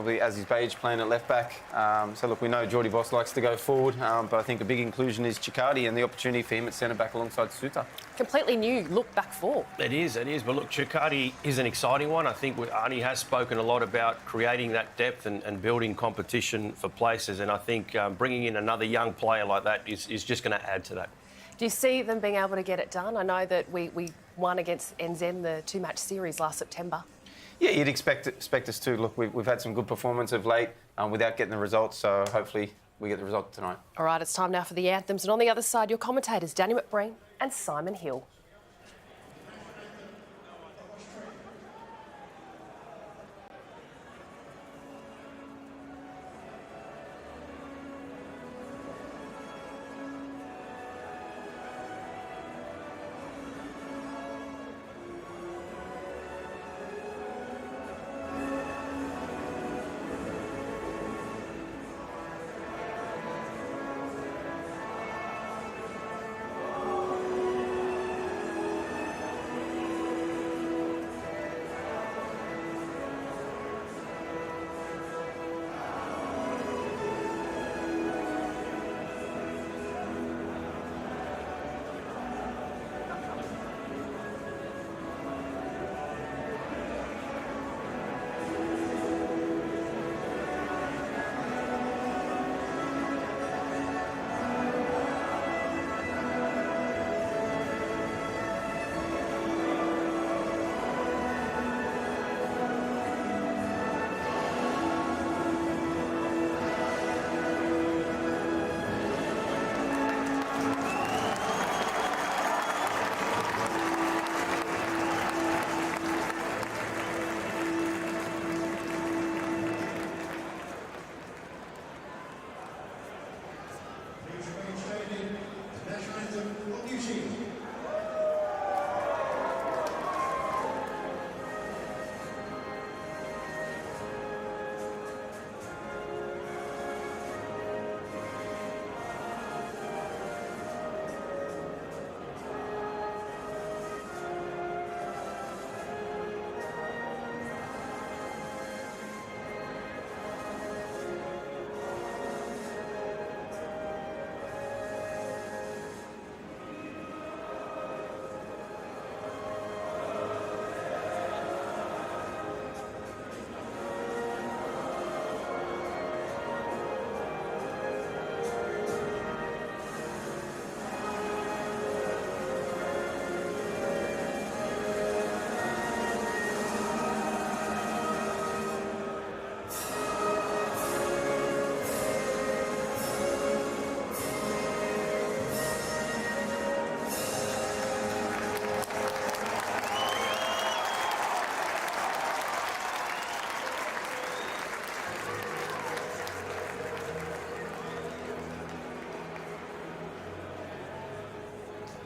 probably Aziz Beige playing at left back. So look, we know Jordy Boss likes to go forward, but I think a big inclusion is Chicardi and the opportunity for him at centre back alongside Suter. Completely new look back four. It is. But look, Chicardi is an exciting one. I think Arnie has spoken a lot about creating that depth and building competition for places. And I think bringing in another young player like that is just going to add to that. Do you see them being able to get it done? I know that we won against NZ the 2-match series last September. Yeah, you'd expect us to. Look, we've had some good performance of late without getting the results, so hopefully we get the result tonight. All right, it's time now for the anthems. And on the other side, your commentators, Danny McBreen and Simon Hill.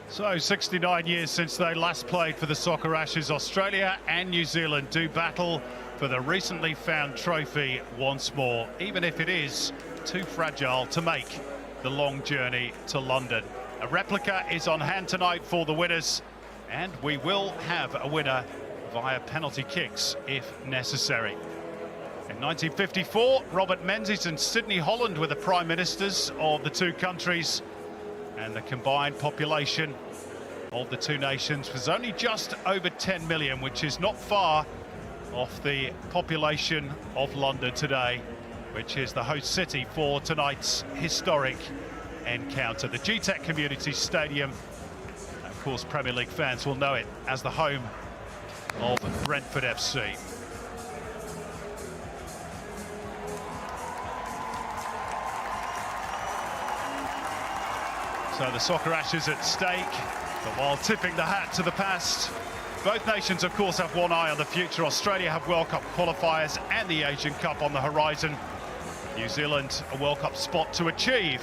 So 69 years since they last played for the Soccer Ashes, Australia and New Zealand do battle for the recently found trophy once more, even if it is too fragile to make the long journey to London. A replica is on hand tonight for the winners, and we will have a winner via penalty kicks if necessary. In 1954, Robert Menzies and Sydney Holland were the prime ministers of the two countries, and the combined population of the two nations was only just over 10 million, which is not far off the population of London today, which is the host city for tonight's historic encounter. The GTEC Community Stadium, of course, Premier League fans will know it as the home of Brentford FC. So the Soccer Ashes at stake, but while tipping the hat to the past, both nations, of course, have one eye on the future. Australia have World Cup qualifiers and the Asian Cup on the horizon. New Zealand, a World Cup spot to achieve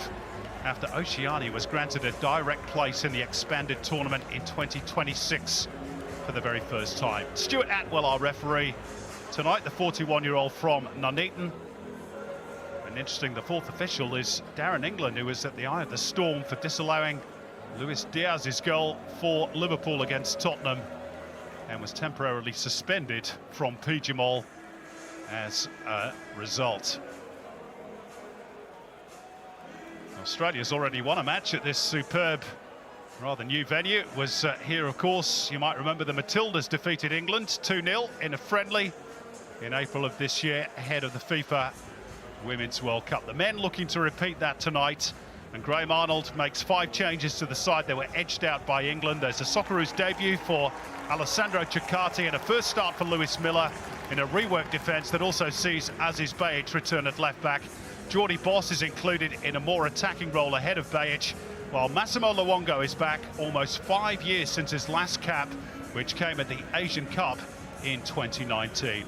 after Oceania was granted a direct place in the expanded tournament in 2026 for the very first time. Stuart Atwell, our referee tonight, the 41-year-old from Nuneaton. And interesting, the fourth official is Darren England, who was at the eye of the storm for disallowing Luis Diaz's goal for Liverpool against Tottenham, and was temporarily suspended from PGMOL as a result. Australia's already won a match at this superb, rather new venue. It was here, of course, you might remember the Matildas defeated England 2-0 in a friendly in April of this year ahead of the FIFA Women's World Cup. The men looking to repeat that tonight, and Graham Arnold makes 5 changes to the side. They were edged out by England. There's a Socceroos debut for Alessandro Ciccati and a first start for Lewis Miller in a reworked defence that also sees Aziz Bayic return at left back. Jordy Boss is included in a more attacking role ahead of Bayic, while Massimo Luongo is back almost 5 years since his last cap, which came at the Asian Cup in 2019.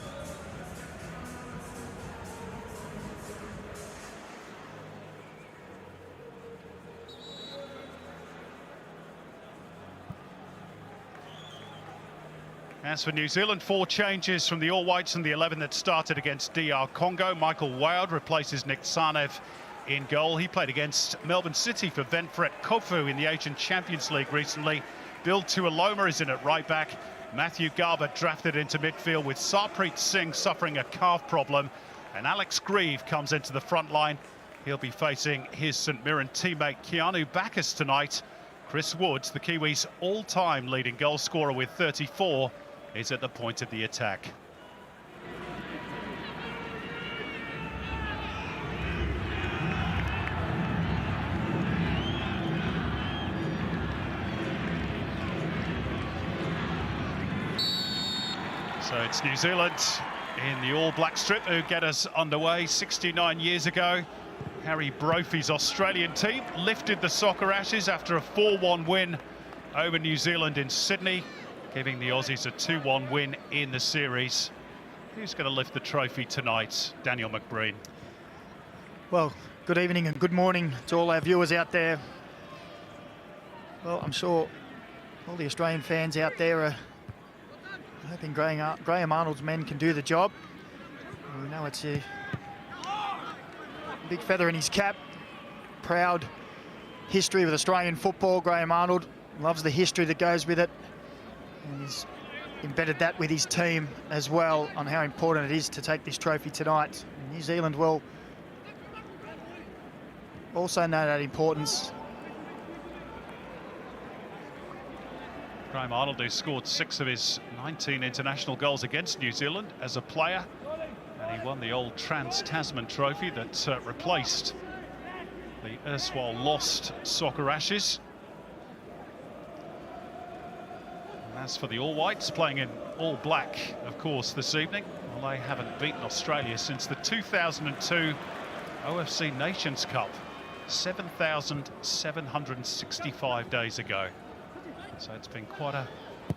As for New Zealand, 4 changes from the All Whites and the 11 that started against DR Congo. Michael Wilde replaces Nick Sarnev in goal. He played against Melbourne City for Venfret Kofu in the Asian Champions League recently. Bill Tuiloma is in at right back. Matthew Garber drafted into midfield with Sarpreet Singh suffering a calf problem. And Alex Grieve comes into the front line. He'll be facing his St Mirren teammate Keanu Bacchus tonight. Chris Woods, the Kiwis' all-time leading goal scorer with 34, is at the point of the attack. So it's New Zealand in the all-black strip who get us underway 69 years ago. Harry Brophy's Australian team lifted the Soccer Ashes after a 4-1 win over New Zealand in Sydney, giving the Aussies a 2-1 win in the series. Who's going to lift the trophy tonight? Daniel McBreen. Well, good evening and good morning to all our viewers out there. Well, I'm sure all the Australian fans out there are hoping Graham Arnold's men can do the job. We know it's a big feather in his cap. Proud history with Australian football. Graham Arnold loves the history that goes with it. And he's embedded that with his team as well on how important it is to take this trophy tonight. And New Zealand will also know that importance. Graham Arnold, who scored 6 of his 19 international goals against New Zealand as a player. And he won the old Trans-Tasman Trophy that replaced the erstwhile lost Soccer Ashes. As for the All Whites, playing in all black, of course, this evening. Well, they haven't beaten Australia since the 2002 OFC Nations Cup, 7,765 days ago. So it's been quite a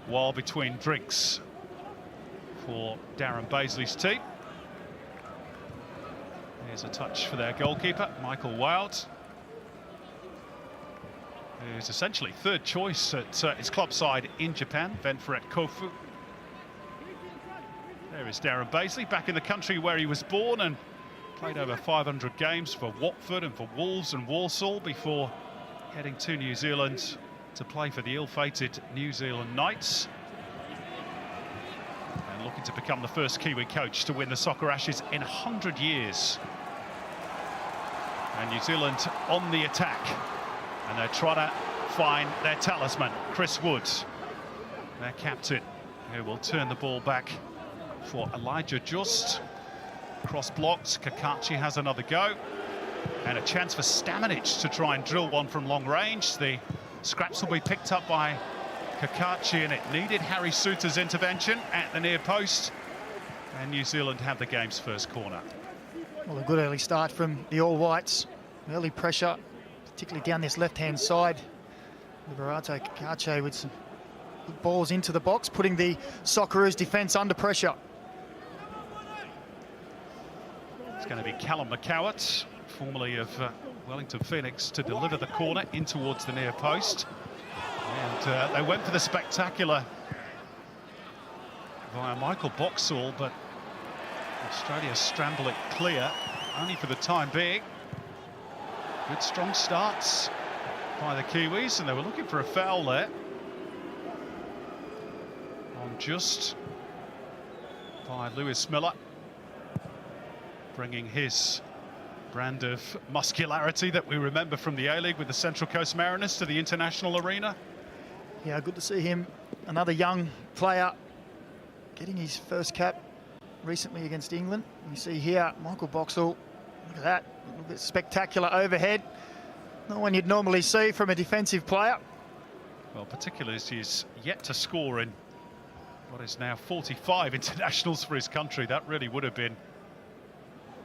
while between drinks for Darren Baisley's team. Here's a touch for their goalkeeper, Michael Wilde, who's essentially third choice at his club side in Japan, Venfret Kofu. There is Darren Baisley, back in the country where he was born and played over 500 games for Watford and for Wolves and Walsall before heading to New Zealand to play for the ill-fated New Zealand Knights. And looking to become the first Kiwi coach to win the Soccer Ashes in 100 years. And New Zealand on the attack. And they're trying to find their talisman, Chris Woods, their captain, who will turn the ball back for Elijah Just. Cross blocked, Kakachi has another go. And a chance for Stamanic to try and drill one from long range. The scraps will be picked up by Kakachi, and it needed Harry Souttar's intervention at the near post. And New Zealand have the game's first corner. Well, a good early start from the All Whites. Early pressure, particularly down this left-hand side. Liberato Kakachi with some good balls into the box, putting the Socceroos defence under pressure. It's going to be Callum McCowart, formerly of Wellington Phoenix, to deliver the corner in towards the near post. And they went for the spectacular via Michael Boxall, but Australia scramble it clear, only for the time being. Good strong starts by the Kiwis, and they were looking for a foul there. On Just by Lewis Miller. bringing his brand of muscularity that we remember from the A-League with the Central Coast Mariners to the international arena. Yeah, good to see him. Another young player getting his first cap recently against England. You see here, Michael Boxall, look at that, a little bit spectacular overhead. Not one you'd normally see from a defensive player. Well, particularly as he's yet to score in what is now 45 internationals for his country. That really would have been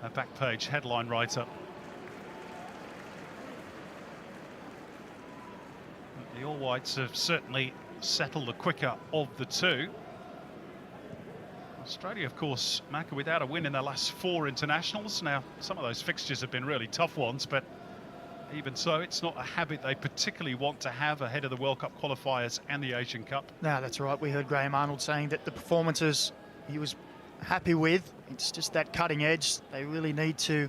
a back page headline writer. The All Whites have certainly settled the quicker of the two. Australia, of course, Macca, without a win in their last 4 internationals. Now, some of those fixtures have been really tough ones, but even so, it's not a habit they particularly want to have ahead of the World Cup qualifiers and the Asian Cup. No, that's right. We heard Graham Arnold saying that the performances he was happy with. It's just that cutting edge. They really need to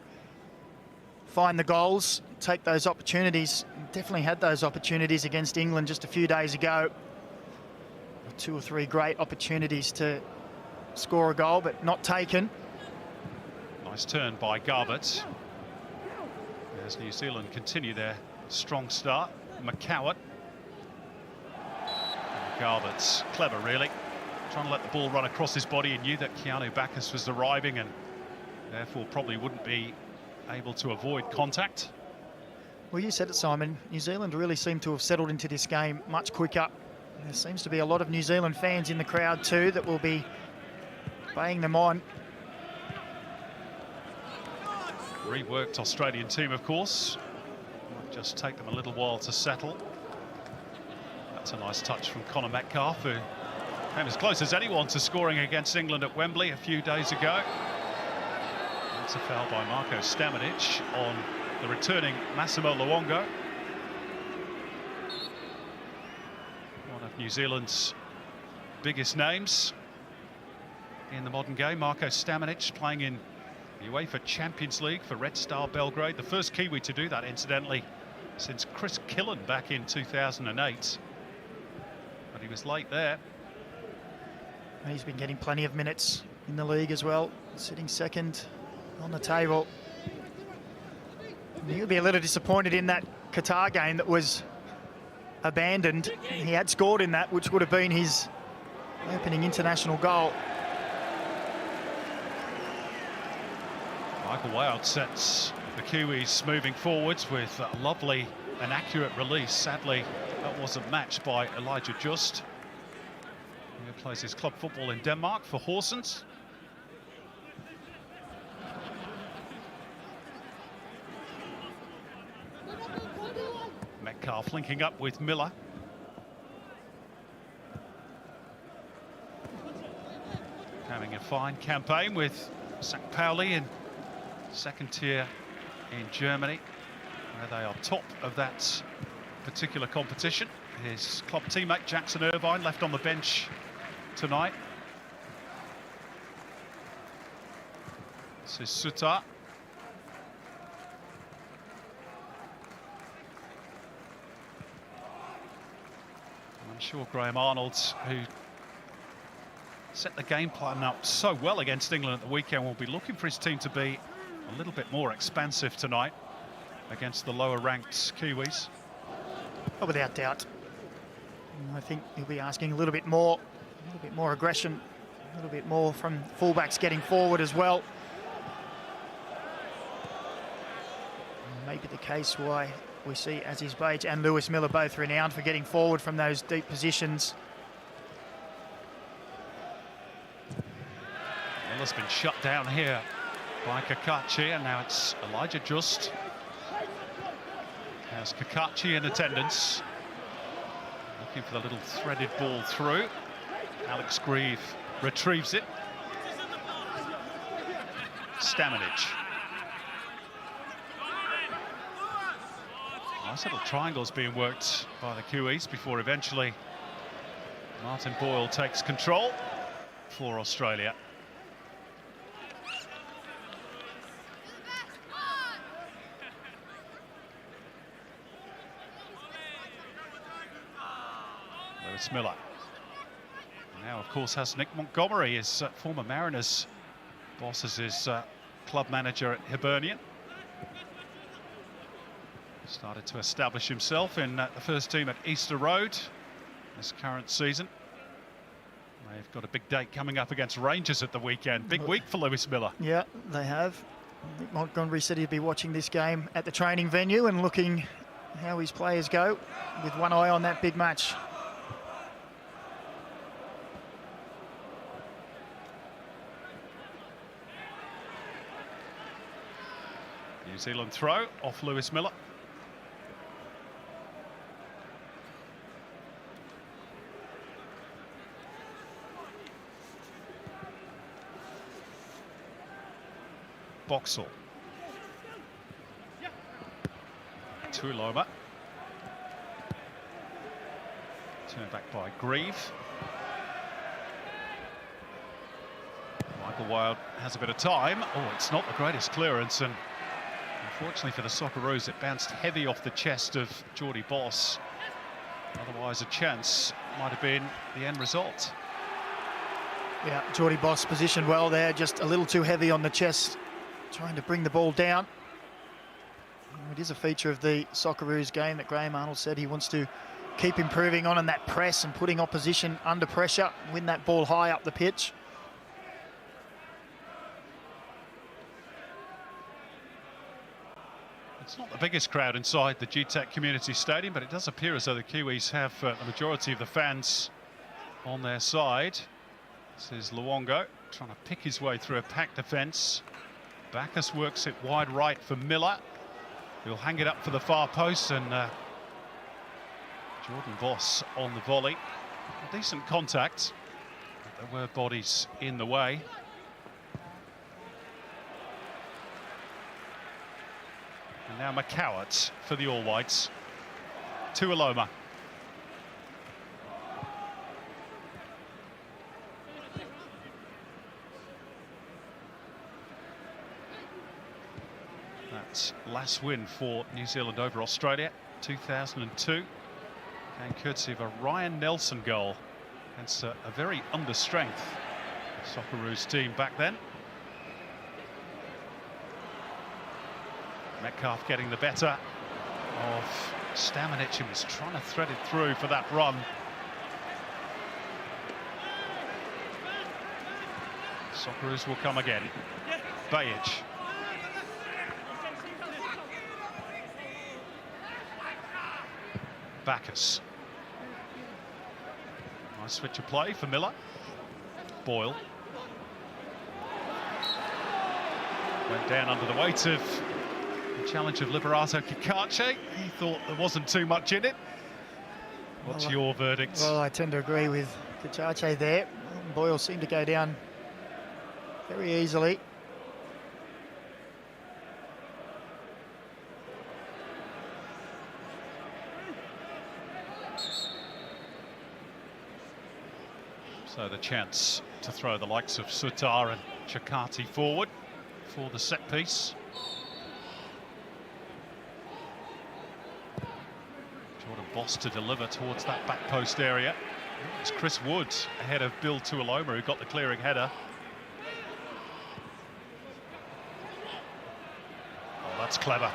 find the goals, take those opportunities. Definitely had those opportunities against England just a few days ago. 2 or 3 great opportunities to score a goal, but not taken. Nice turn by Garbett. As New Zealand continue their strong start. McCowart. Garbett's clever, really. Trying to let the ball run across his body. He knew that Keanu Bacchus was arriving and therefore probably wouldn't be able to avoid contact. Well, you said it, Simon. New Zealand really seem to have settled into this game much quicker. There seems to be a lot of New Zealand fans in the crowd too that will be playing them on. Reworked Australian team, of course. Might just take them a little while to settle. That's a nice touch from Connor Metcalfe, who came as close as anyone to scoring against England at Wembley a few days ago. That's a foul by Marko Stamanic on the returning Massimo Luongo. One of New Zealand's biggest names in the modern game. Marko Stamanic playing in the UEFA Champions League for Red Star Belgrade. The first Kiwi to do that, incidentally, since Chris Killen back in 2008. But he was late there. He's been getting plenty of minutes in the league as well, sitting second on the table. He'll be a little disappointed in that Qatar game that was abandoned. He had scored in that, which would have been his opening international goal. Michael Wilde sets the Kiwis moving forwards with a lovely and accurate release. Sadly, that wasn't matched by Elijah Just, who plays his club football in Denmark for Horsens. Metcalfe linking up with Miller. Having a fine campaign with St. Pauli in second tier in Germany, where they are top of that particular competition. His club teammate Jackson Irvine left on the bench tonight. This is Sutar. I'm sure Graham Arnold, who set the game plan up so well against England at the weekend, will be looking for his team to be a little bit more expansive tonight against the lower ranked Kiwis. Oh, without doubt. I think he'll be asking a little bit more aggression, a little bit more from fullbacks getting forward as well. Maybe the case why we see Aziz Bage and Lewis Miller both renowned for getting forward from those deep positions. Miller's been shut down here by Kakachi, and now it's Elijah Just. Has Kakachi in attendance. Looking for the little threaded ball through. Alex Grieve retrieves it. Stamanic. Nice little triangles being worked by the Kiwis before eventually Martin Boyle takes control for Australia. Lewis Miller. Now, of course, has Nick Montgomery, his former Mariners boss, as his club manager at Hibernian. Started to establish himself in the first team at Easter Road this current season. They've got a big date coming up against Rangers at the weekend. Big week for Lewis Miller. Yeah, they have. I think Montgomery said he'd be watching this game at the training venue and looking how his players go with one eye on that big match. New Zealand throw off Lewis Miller. Boxall. Tuiloma. Turned back by Grieve. Michael Wild has a bit of time. Oh, it's not the greatest clearance, and unfortunately for the Socceroos, it bounced heavy off the chest of Geordie Boss. Otherwise, a chance might have been the end result. Yeah, Geordie Boss positioned well there, just a little too heavy on the chest, trying to bring the ball down. It is a feature of the Socceroos game that Graham Arnold said he wants to keep improving on, and that press and putting opposition under pressure, win that ball high up the pitch. It's not the biggest crowd inside the GTAC Community Stadium, but it does appear as though the Kiwis have the majority of the fans on their side. This is Luongo trying to pick his way through a packed defence. Bacchus works it wide right for Miller. He'll hang it up for the far post, and Jordan Boss on the volley. A decent contact, but there were bodies in the way. And now McCowart for the All Whites. Tuiloma. That's last win for New Zealand over Australia, 2002. And courtesy of a Ryan Nelson goal against a very under-strength Socceroos team back then. Metcalf getting the better of Stamanic, who was trying to thread it through for that run. Socceroos will come again. Bajic. Bacchus. Nice switch of play for Miller. Boyle. Went down under the weight of the challenge of Liberato Kikache. He thought there wasn't too much in it. What's your verdict? Well, I tend to agree with Kikache there. Boyle seemed to go down very easily. So the chance to throw the likes of Sutar and Chakati forward for the set piece. Jordan Boss to deliver towards that back post area. It's Chris Wood ahead of Bill Tuiloma, who got the clearing header. Oh, that's clever.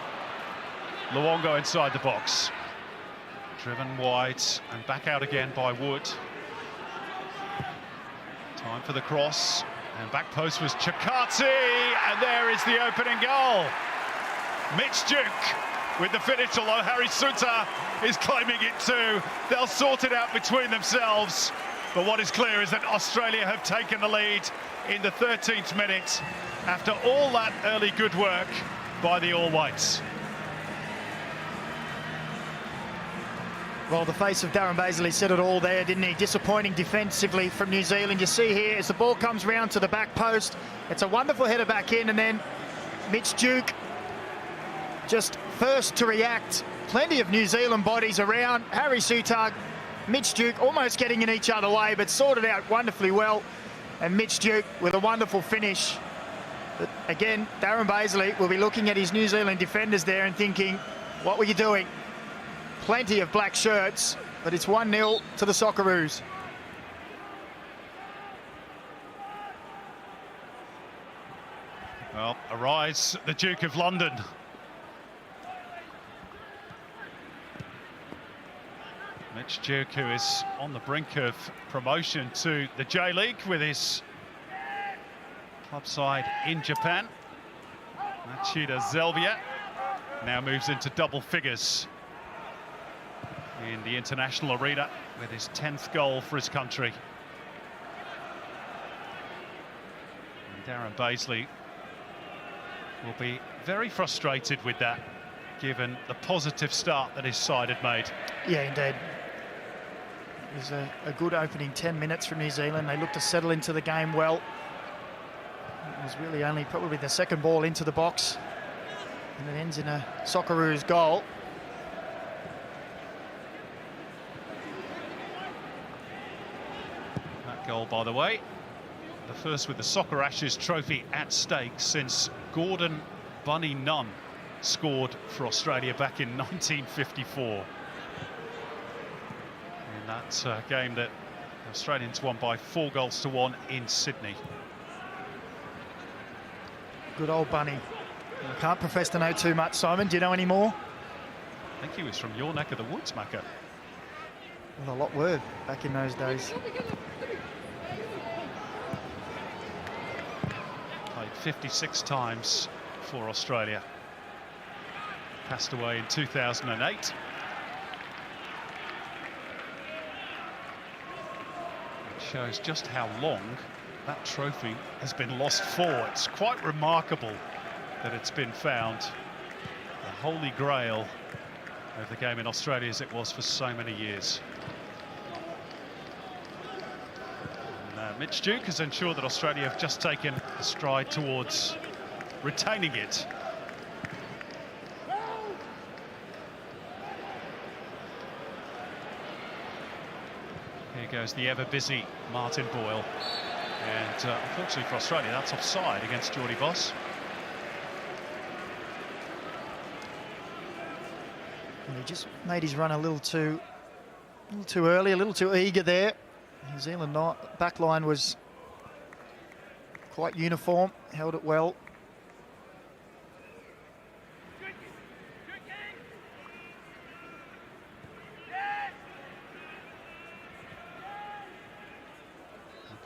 Luongo inside the box. Driven wide and back out again by Wood. Time for the cross, and back post was Chakati, and there is the opening goal. Mitch Duke with the finish, although Harry Suter is claiming it too. They'll sort it out between themselves, but what is clear is that Australia have taken the lead in the 13th minute after all that early good work by the All Whites. Well, the face of Darren Bazley said it all there, didn't he? Disappointing defensively from New Zealand. You see here, as the ball comes round to the back post, it's a wonderful header back in, and then Mitch Duke just first to react. Plenty of New Zealand bodies around. Harry Suter, Mitch Duke almost getting in each other way, but sorted out wonderfully well. And Mitch Duke with a wonderful finish. But again, Darren Bazley will be looking at his New Zealand defenders there and thinking, what were you doing? Plenty of black shirts, but it's 1-0 to the Socceroos. Well, Well, arise the Duke of London. Mitch Duke, who is on the brink of promotion to the J-League with his club side in Japan. Machida Zelvia now moves into double figures in the international arena with his 10th goal for his country. And Darren Baisley will be very frustrated with that, given the positive start that his side had made. Yeah, indeed. It was a good opening 10 minutes from New Zealand. They looked to settle into the game well. It was really only probably the second ball into the box, and it ends in a Socceroos goal. That goal, by the way, the first with the Soccer Ashes trophy at stake since Gordon Bunny Nunn scored for Australia back in 1954. In that game that the Australians won by 4-1 in Sydney. Good old Bunny. I can't profess to know too much, Simon. Do you know any more? I think he was from your neck of the woods, Macca. Well, a lot were back in those days. Played 56 times for Australia. Passed away in 2008. It shows just how long that trophy has been lost for. It's quite remarkable that it's been found. The holy grail of the game in Australia, as it was for so many years. And, Mitch Duke has ensured that Australia have just taken a stride towards retaining it. Here goes the ever-busy Martin Boyle. And unfortunately for Australia, that's offside against Geordie Boss. Well, he just made his run a little too early, a little too eager there. New Zealand back line was quite uniform, held it well.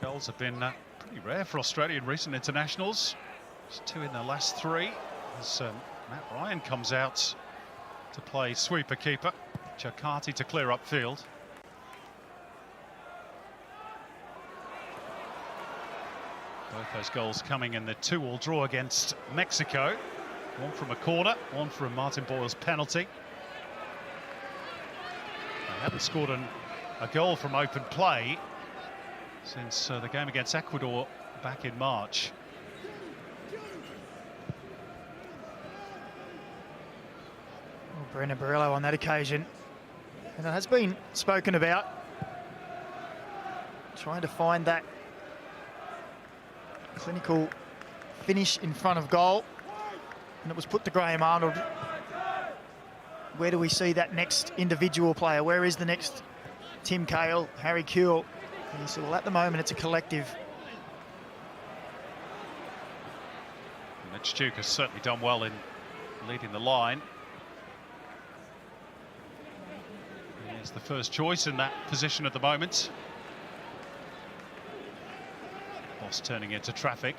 Goals have been pretty rare for Australia in recent internationals. There's 2 in the last 3 as Matt Ryan comes out to play sweeper keeper. Chakati to clear up field. Both those goals coming in the 2-2 draw against Mexico. One from a corner, one from Martin Boyle's penalty. They haven't scored a goal from open play since the game against Ecuador back in March. Well, Brendan Barello on that occasion. And it has been spoken about, trying to find that clinical finish in front of goal. And it was put to Graham Arnold. Where do we see that next individual player? Where is the next Tim Cahill, Harry Kewell? And he said, well, at the moment, it's a collective. Mitch Duke has certainly done well in leading the line. He is the first choice in that position at the moment. Boss turning into traffic.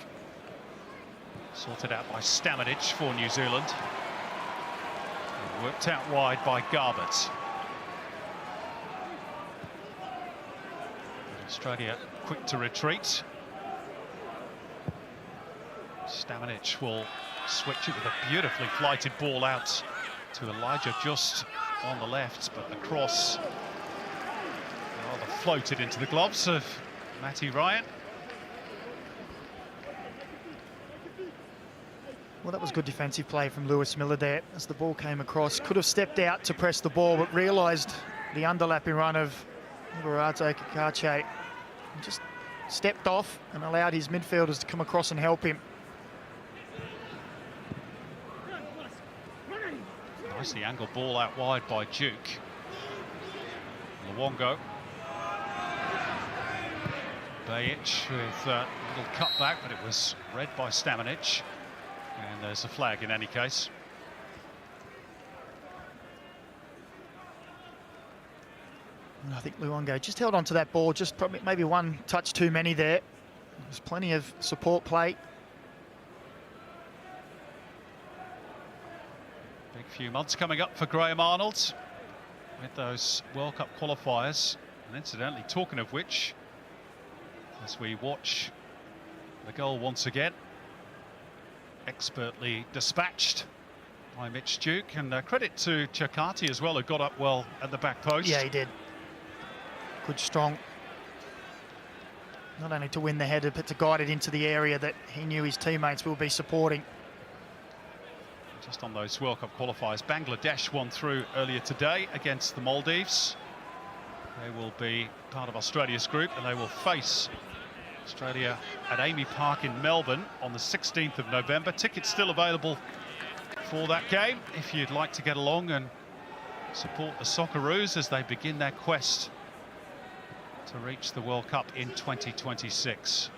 Sorted out by Stamanic for New Zealand. And worked out wide by Garbett. Australia quick to retreat. Stamanic will switch it with a beautifully flighted ball out to Elijah just on the left, but the cross rather floated into the gloves of Matty Ryan. Well, that was good defensive play from Lewis Miller there as the ball came across. Could have stepped out to press the ball, but realised the underlapping run of Ibarate Kakache. Just stepped off and allowed his midfielders to come across and help him. Nicely angled ball out wide by Duke. Luongo. Bajic with a little cutback, but it was read by Stamanic. And there's a flag in any case. I think Luongo just held on to that ball, just probably maybe one touch too many there. There's plenty of support play. Big few months coming up for Graham Arnold with those World Cup qualifiers. And incidentally, talking of which, as we watch the goal once again, expertly dispatched by Mitch Duke, and credit to Chakati as well, who got up well at the back post. Yeah, he did. Good, strong. Not only to win the header, but to guide it into the area that he knew his teammates will be supporting. Just on those World Cup qualifiers, Bangladesh won through earlier today against the Maldives. They will be part of Australia's group, and they will face Australia at Amy Park in Melbourne on the 16th of November. Tickets still available for that game if you'd like to get along and support the Socceroos as they begin their quest to reach the World Cup in 2026.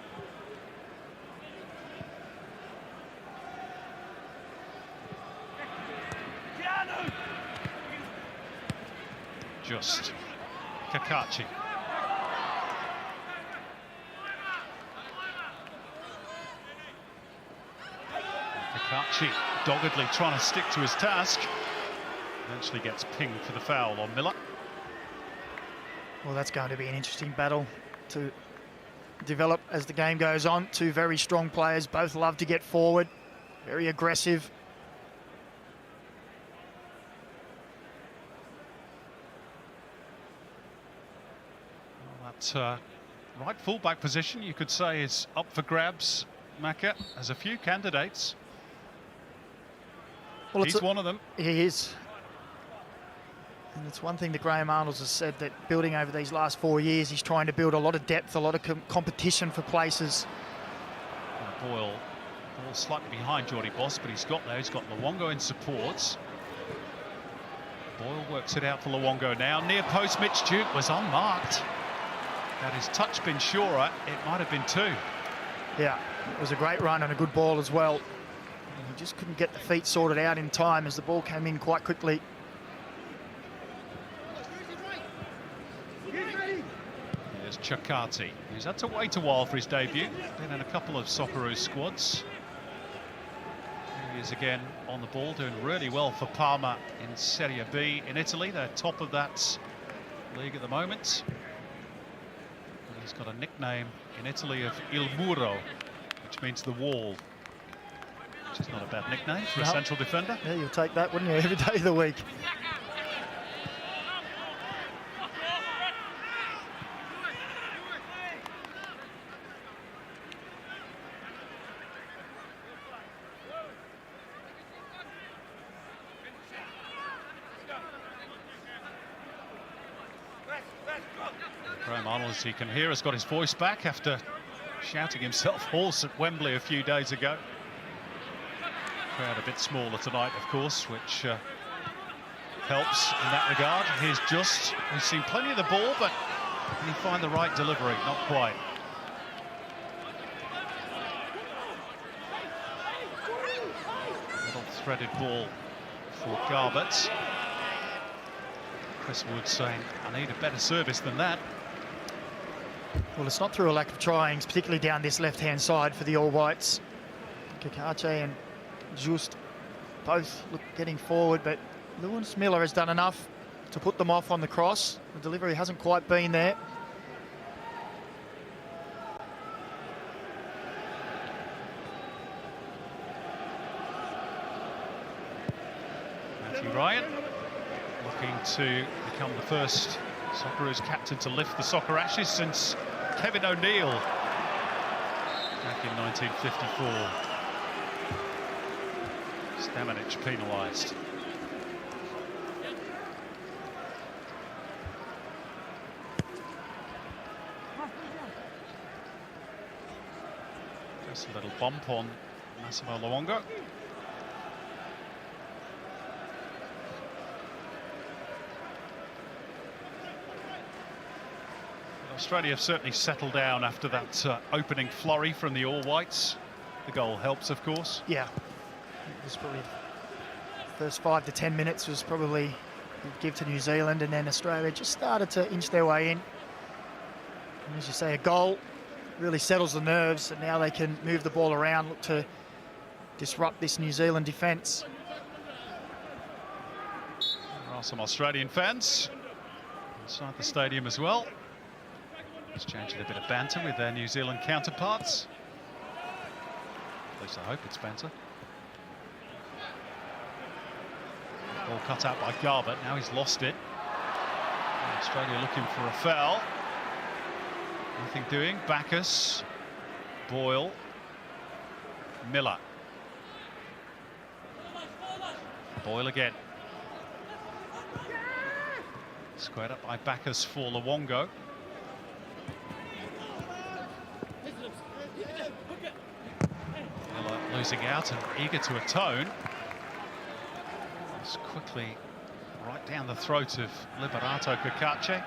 Just Kakachi. Kakachi doggedly trying to stick to his task. Eventually gets pinged for the foul on Miller. Well, that's going to be an interesting battle to develop as the game goes on. Two very strong players, both love to get forward, very aggressive. Well, that right full-back position, you could say, is up for grabs, Macca. There's a few candidates. Well, He's one of them. He is. And it's one thing that Graham Arnold has said, that building over these last 4 years, he's trying to build a lot of depth, a lot of competition for places. Boyle slightly behind Geordie Boss, but he's got there. He's got Luongo in support. Boyle works it out for Luongo now. Near post, Mitch Duke was unmarked. Had his touch been surer, it might have been two. Yeah, it was a great run and a good ball as well. And he just couldn't get the feet sorted out in time as the ball came in quite quickly. There's Chakati. He's had to wait a while for his debut. Been in a couple of Socceroos squads. Here he is again on the ball, doing really well for Parma in Serie B in Italy. They're top of that league at the moment. And he's got a nickname in Italy of Il Muro, which means the wall, which is not a bad nickname for a central defender. Yeah, you'll take that, wouldn't you, every day of the week. Graham Arnold, as he can hear, has got his voice back after shouting himself hoarse at Wembley a few days ago. Crowd a bit smaller tonight, of course, which helps in that regard. We've seen plenty of the ball, but can he find the right delivery? Not quite. Little threaded ball for Garbett. Chris Wood saying, I need a better service than that. Well, it's not through a lack of tryings, particularly down this left-hand side for the All Whites. Kakache and Just both getting forward, but Lewis Miller has done enough to put them off on the cross. The delivery hasn't quite been there. Matthew Ryan looking to become the first Socceroos captain to lift the Soccer Ashes since Kevin O'Neill back in 1954. Stamanic penalised. Just a little bump on Massimo Luongo. Australia have certainly settled down after that opening flurry from the All Whites. The goal helps, of course. Yeah. was probably the first 5 to 10 minutes was probably a give to New Zealand, and then Australia just started to inch their way in. And as you say, a goal really settles the nerves, and now they can move the ball around, look to disrupt this New Zealand defence. There are some Australian fans inside the stadium as well. Just changing a bit of banter with their New Zealand counterparts. At least I hope it's banter. Ball cut out by Garbutt. Now he's lost it. Australia looking for a foul. Nothing doing. Bacchus, Boyle, Miller. Boyle again. Squared up by Bacchus for Luongo. Miller losing out and eager to atone. It's quickly right down the throat of Liberato Cacace.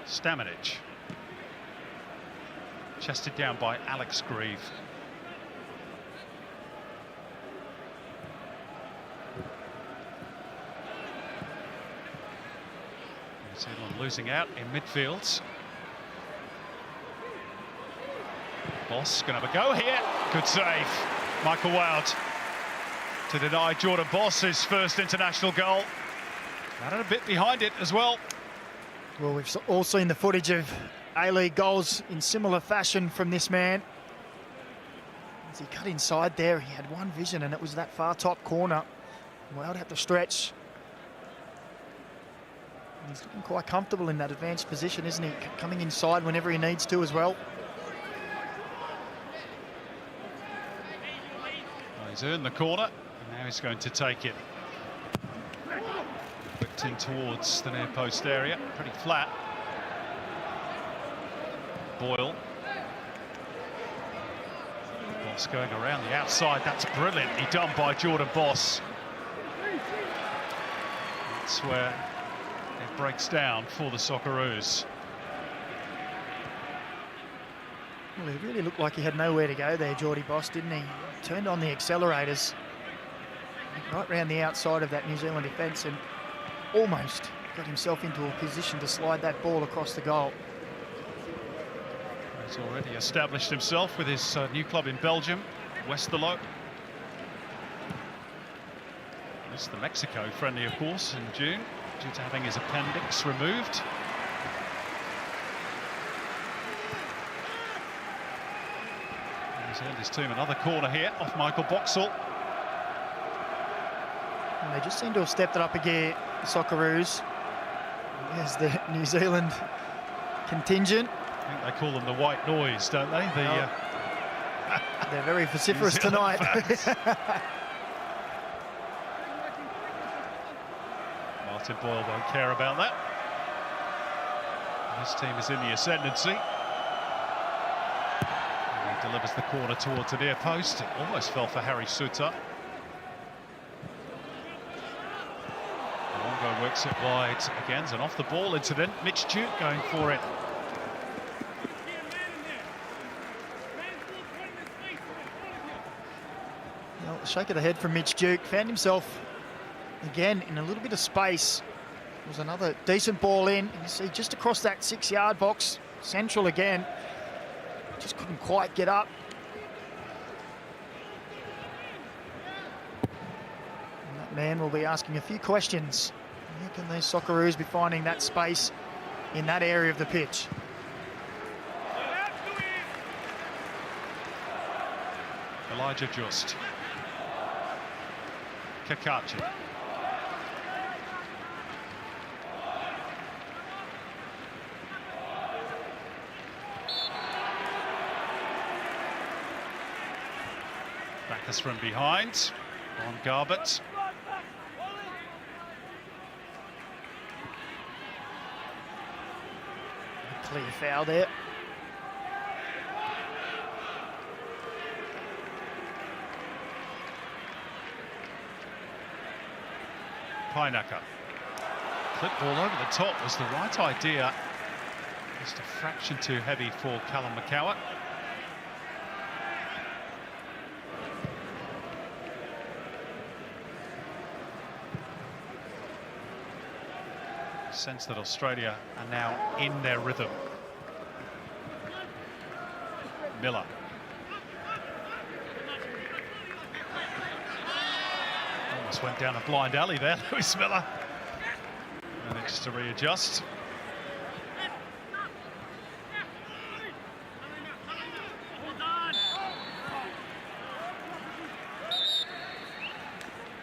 Stamenic. Chested down by Alex Grieve. New Zealand losing out in midfield. Boss going to have a go here. Good save. Michael Wild to deny Jordan Boss his first international goal. Had a bit behind it as well. Well, we've all seen the footage of A-League goals in similar fashion from this man. As he cut inside there, he had one vision, and it was that far top corner. Wild had to stretch. He's looking quite comfortable in that advanced position, isn't he? Coming inside whenever he needs to as well. Well, he's earned the corner, and now he's going to take it. Whipped in towards the near post area, pretty flat. Boyle. Boss going around the outside. That's brilliantly done by Jordan Boss. That's where it breaks down for the Socceroos. Well, he really looked like he had nowhere to go there, Geordie Boss, didn't he? Turned on the accelerators right round the outside of that New Zealand defence and almost got himself into a position to slide that ball across the goal. He's already established himself with his new club in Belgium, Westerlo. Missed the Mexico friendly, of course, in June, due to having his appendix removed. He's earned his team another corner here off Michael Boxall. And they just seem to have stepped it up a gear, the Socceroos. There's the New Zealand contingent. I think they call them the white noise, don't they? They're very vociferous tonight. Martin Boyle won't care about that. His team is in the ascendancy. And he delivers the corner towards the near post. It almost fell for Harry Suter. Luongo works it wide again. It's an off-the-ball incident. Mitch Duke going for it. Well, a shake of the head from Mitch Duke. Found himself again in a little bit of space. There was another decent ball in. You see just across that 6-yard box. Central again. Just couldn't quite get up. And that man will be asking a few questions. How can these Socceroos be finding that space in that area of the pitch? Elijah Just. Cacace. Bacchus from behind on Garbutt. Clear foul there. Pinaka. Clip ball over the top was the right idea. Just a fraction too heavy for Callum McCowart. Sense that Australia are now in their rhythm. Miller. Almost went down a blind alley there, Lewis Miller. Managed to readjust.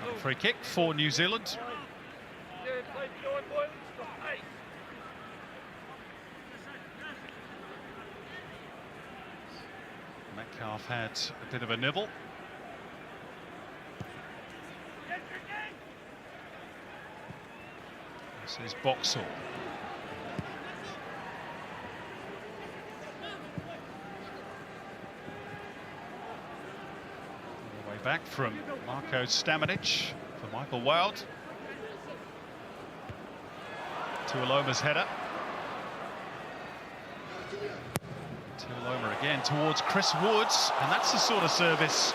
Another free kick for New Zealand. Metcalf had a bit of a nibble. This is Boxall. All the way back from Marko Stamanic for Michael Wild. Tuiloma's header. Tuiloma again towards Chris Woods, and that's the sort of service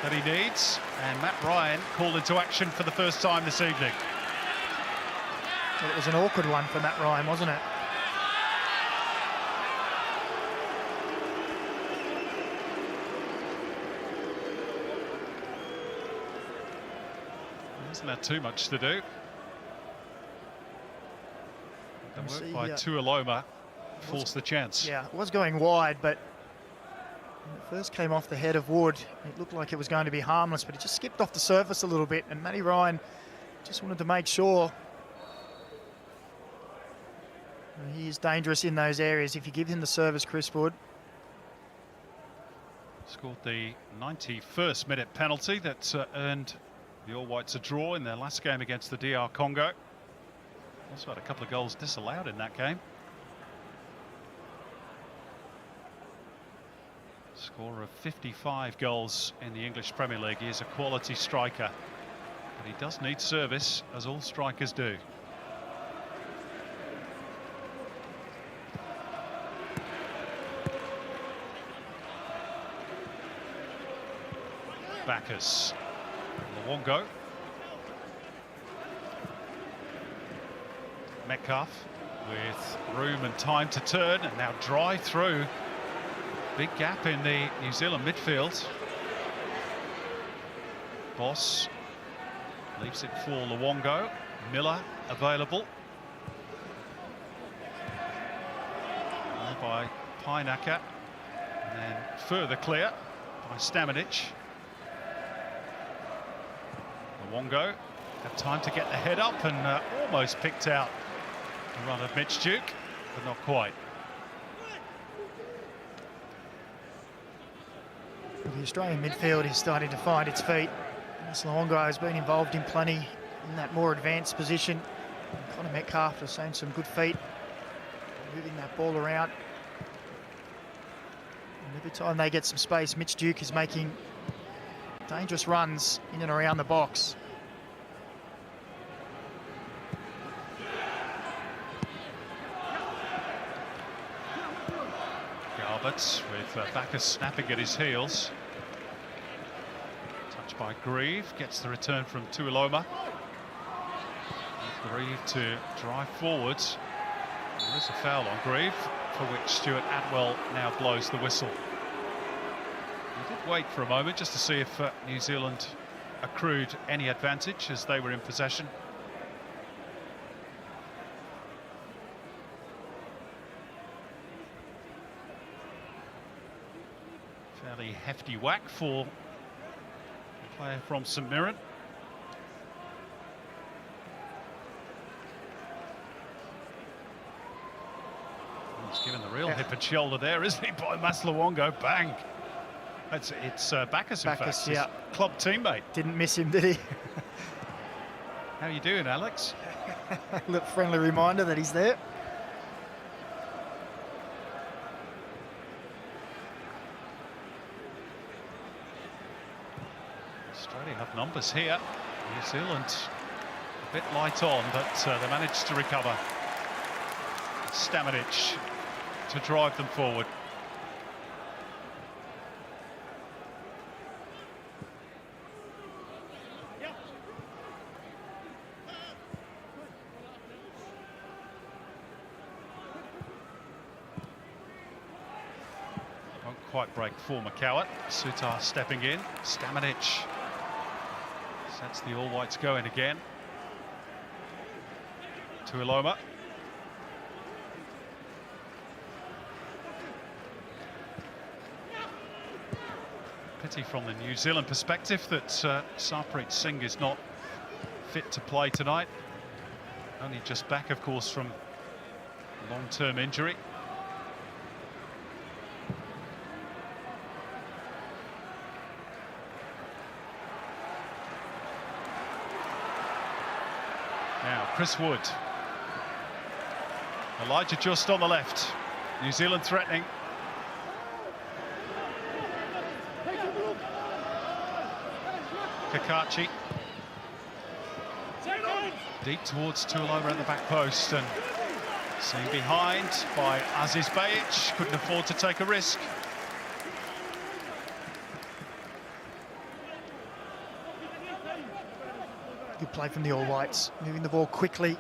that he needs. And Matt Ryan called into action for the first time this evening. Well, it was an awkward one for Matt Ryan, wasn't it? Isn't that too much to do? The work by Tuiloma forced the chance. Yeah, it was going wide, but when it first came off the head of Wood, it looked like it was going to be harmless, but it just skipped off the surface a little bit, and Matty Ryan just wanted to make sure. He is dangerous in those areas if you give him the service, Chris Wood. Scored the 91st minute penalty that earned the All Whites a draw in their last game against the DR Congo. Also had a couple of goals disallowed in that game. Scorer of 55 goals in the English Premier League. He is a quality striker, but he does need service, as all strikers do. Bacchus. Luongo. Metcalf with room and time to turn, and now drive through. Big gap in the New Zealand midfield. Boss leaves it for Luongo. Miller available. There by Painaka. And then further clear by Stamanic. Luongo had time to get the head up and almost picked out the run of Mitch Duke, but not quite. The Australian midfield is starting to find its feet. Luongo has been involved in plenty in that more advanced position. And Connor Metcalf has shown some good feet, moving that ball around. And every time they get some space, Mitch Duke is making dangerous runs in and around the box. Garbutt with Bacchus snapping at his heels. Touched by Grieve, gets the return from Tuiloma. Grieve to drive forwards. There is a foul on Grieve, for which Stuart Atwell now blows the whistle. He did wait for a moment just to see if New Zealand accrued any advantage as they were in possession. Fairly hefty whack for the player from St Mirren. He's given the real hip and shoulder there, isn't he, by Mas Luongo? Bang! It's Bacchus, in fact, his club teammate. Didn't miss him, did he? How you doing, Alex? Little friendly reminder that he's there. Australia have numbers here. New Zealand A bit light on, but they managed to recover. Stamanic to drive them forward. Won't quite break for McCowett. Sutar stepping in. Stamanic sets the All Whites going again. To Iloma. Pity from the New Zealand perspective that Sarpreet Singh is not fit to play tonight. Only just back, of course, from long-term injury. Now, Chris Wood. Elijah just on the left. New Zealand threatening. Kakachi. Deep towards Tuiloma at the back post, and seen behind by Aziz Bayic. Couldn't afford to take a risk. Good play from the All Whites, moving the ball quickly.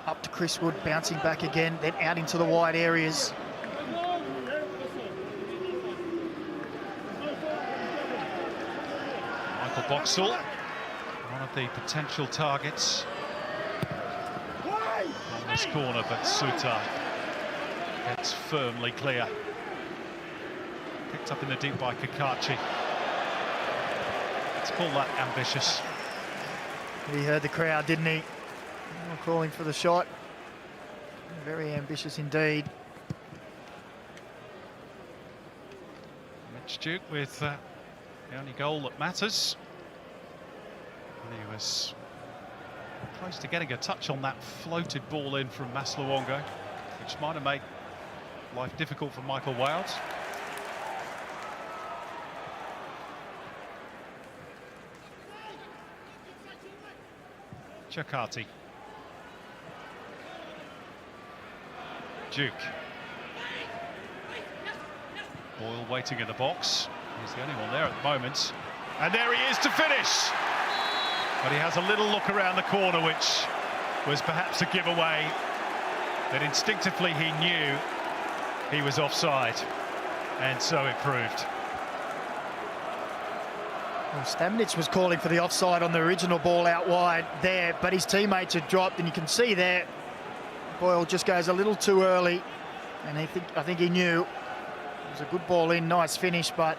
Up to Chris Wood, bouncing back again, then out into the wide areas. Michael Boxall, one of the potential targets on this corner, but Sutar gets firmly clear. Picked up in the deep by Kakachi. Let's call that ambitious. He heard the crowd, didn't he? Calling for the shot. Very ambitious indeed. Mitch Duke with the only goal that matters. And he was close to getting a touch on that floated ball in from Maslawonga, which might have made life difficult for Michael Wilds. Chakati. Duke. Boyle waiting in the box. He's the only one there at the moment. And there he is to finish. But he has a little look around the corner, which was perhaps a giveaway. That instinctively he knew he was offside. And so it proved. Well, Stamanic was calling for the offside on the original ball out wide there, but his teammates had dropped, and you can see there Boyle just goes a little too early, and I think he knew it was a good ball in, nice finish, but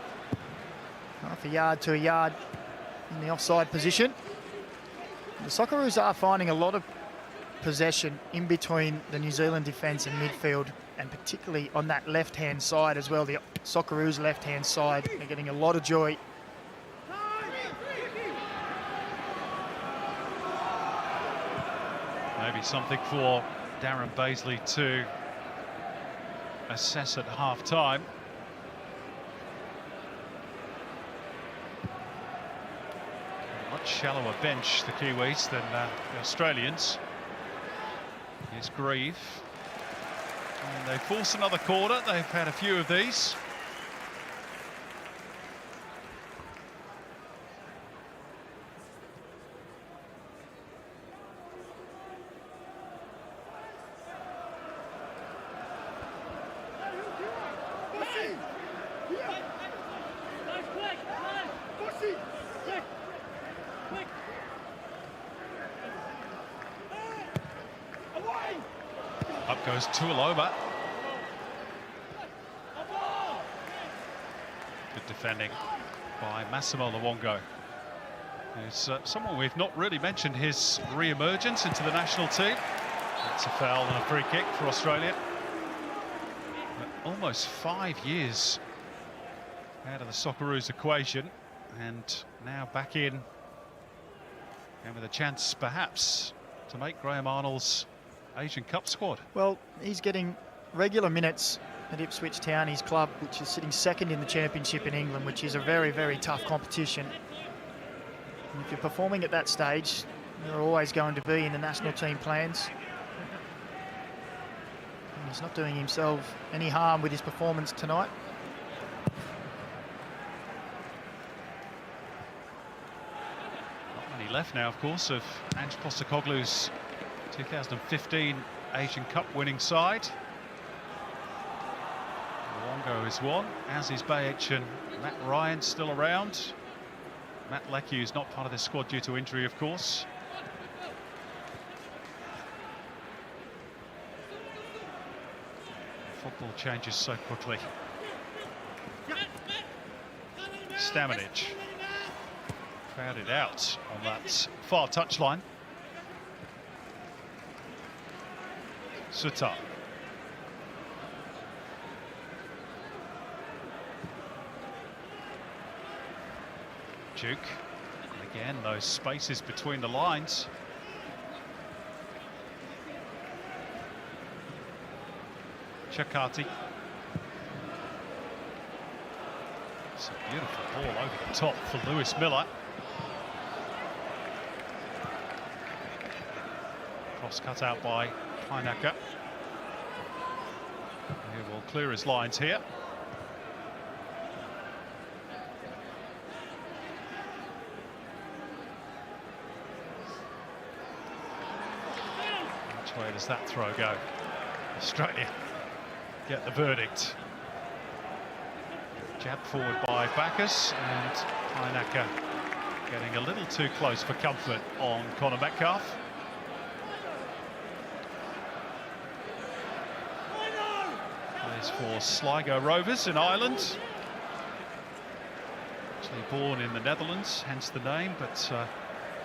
half a yard to a yard in the offside position. The Socceroos are finding a lot of possession in between the New Zealand defence and midfield, and particularly on that left-hand side as well, the Socceroos left-hand side. They're getting a lot of joy. Maybe something for Darren Baisley to assess at half-time. Much shallower bench, the Kiwis, than the Australians. Here's Grieve. And they force another corner. They've had a few of these. Up goes Tuiloma. Good defending by Massimo Luongo, who's someone we've not really mentioned his re-emergence into the national team. That's a foul and a free kick for Australia. But almost 5 years out of the Socceroos equation, and now back in, and with a chance perhaps to make Graham Arnold's Asian Cup squad. Well, he's getting regular minutes at Ipswich Town, his club, which is sitting second in the championship in England, which is a very, very tough competition. And if you're performing at that stage, They're always going to be in the national team plans. And he's not doing himself any harm with his performance tonight. Not many left now, of course, of Ange Postecoglou's 2015 Asian Cup winning side. Luongo is one, as is Bajic and Matt Ryan still around. Matt Leckie is not part of this squad due to injury, of course. Football changes so quickly. Stamenic crowded out on that far touchline. Sutar. Duke. And again, those spaces between the lines. Chakati. It's a beautiful ball over the top for Lewis Miller. Cross cut out by Heineke. He will clear his lines here. Which way does that throw go? Australia get the verdict. Jab forward by Bacchus, and Heineke getting a little too close for comfort on Connor Metcalfe. Plays for Sligo Rovers in Ireland. Actually born in the Netherlands, hence the name, but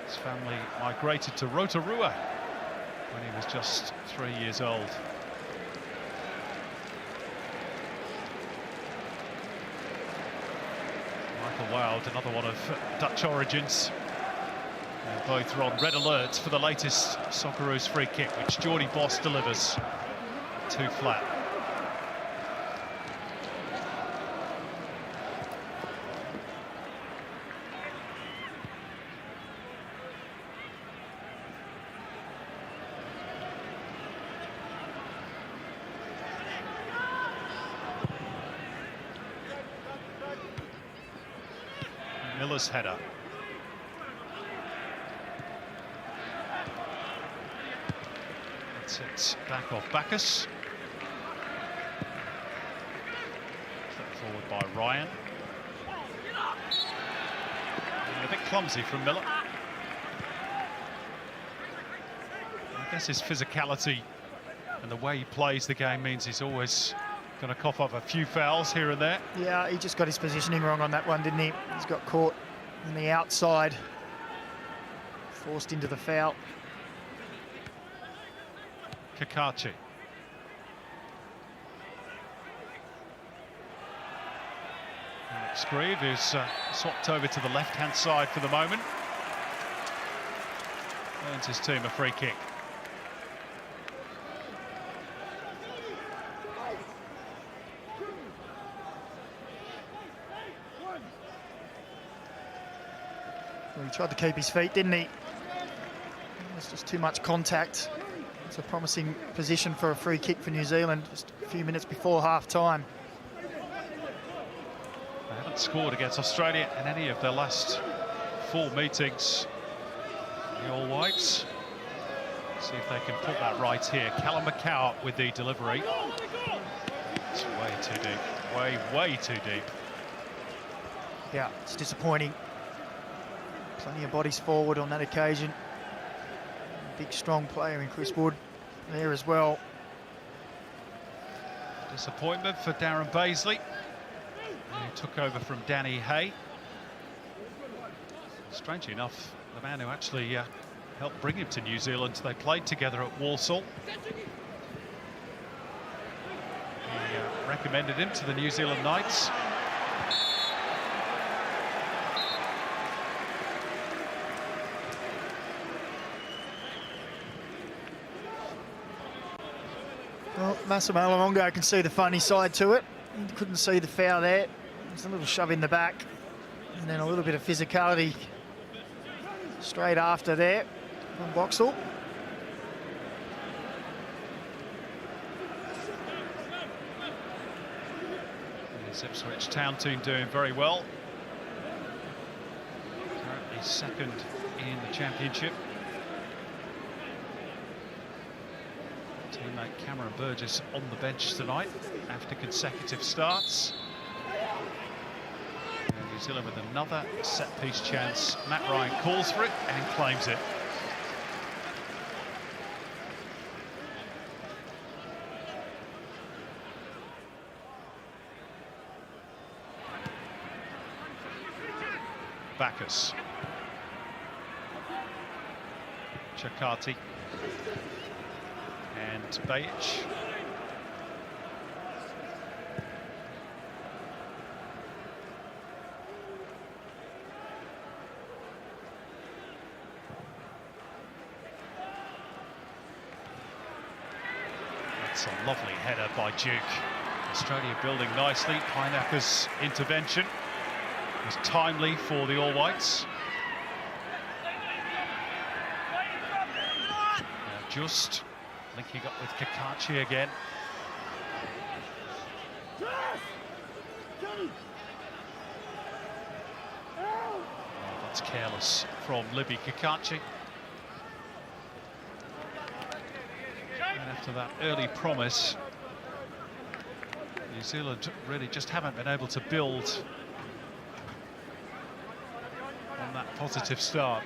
his family migrated to Rotorua when he was just 3 years old. Michael Wild, another one of Dutch origins. And both are on red alert for the latest Socceroos free kick, which Jordy Boss delivers. Too flat. Miller's header. That's it, back off Bacchus. Flipped forward by Ryan. And a bit clumsy from Miller. I guess his physicality and the way he plays the game means he's always going to cough up a few fouls here and there. Yeah, he just got his positioning wrong on that one, didn't he? He's got caught on the outside, forced into the foul. Kakachi. Alex Grieve is swapped over to the left-hand side for the moment. Earns his team a free kick. Well, he tried to keep his feet, didn't he? There's just too much contact. It's a promising position for a free kick for New Zealand just a few minutes before half-time. They haven't scored against Australia in any of their last 4 meetings. The All Whites. See if they can put that right here. Callum McCow with the delivery. It's way too deep. Way too deep. Yeah, it's disappointing. Plenty of bodies forward on that occasion. Big, strong player in Chris Wood there as well. Disappointment for Darren Baisley, who took over from Danny Hay. Strangely enough, the man who actually helped bring him to New Zealand, they played together at Walsall. He recommended him to the New Zealand Knights. Well, Massimo Luongo can see the funny side to it. He couldn't see the foul there. There's a little shove in the back. And then a little bit of physicality straight after there. from Vauxhall. Yes, Ipswich Town team doing very well. Currently second in the championship. Teammate Cameron Burgess on the bench tonight after consecutive starts. And New Zealand with another set-piece chance. Matt Ryan calls for it and claims it. Bacchus. Chakati. And Bajic. That's a lovely header by Duke. Australia building nicely. Pineapper's intervention was timely for the All Whites. Now just linking up with Kakachi again. Oh, that's careless from Libby Kakachi. And after that early promise, New Zealand really just haven't been able to build on that positive start.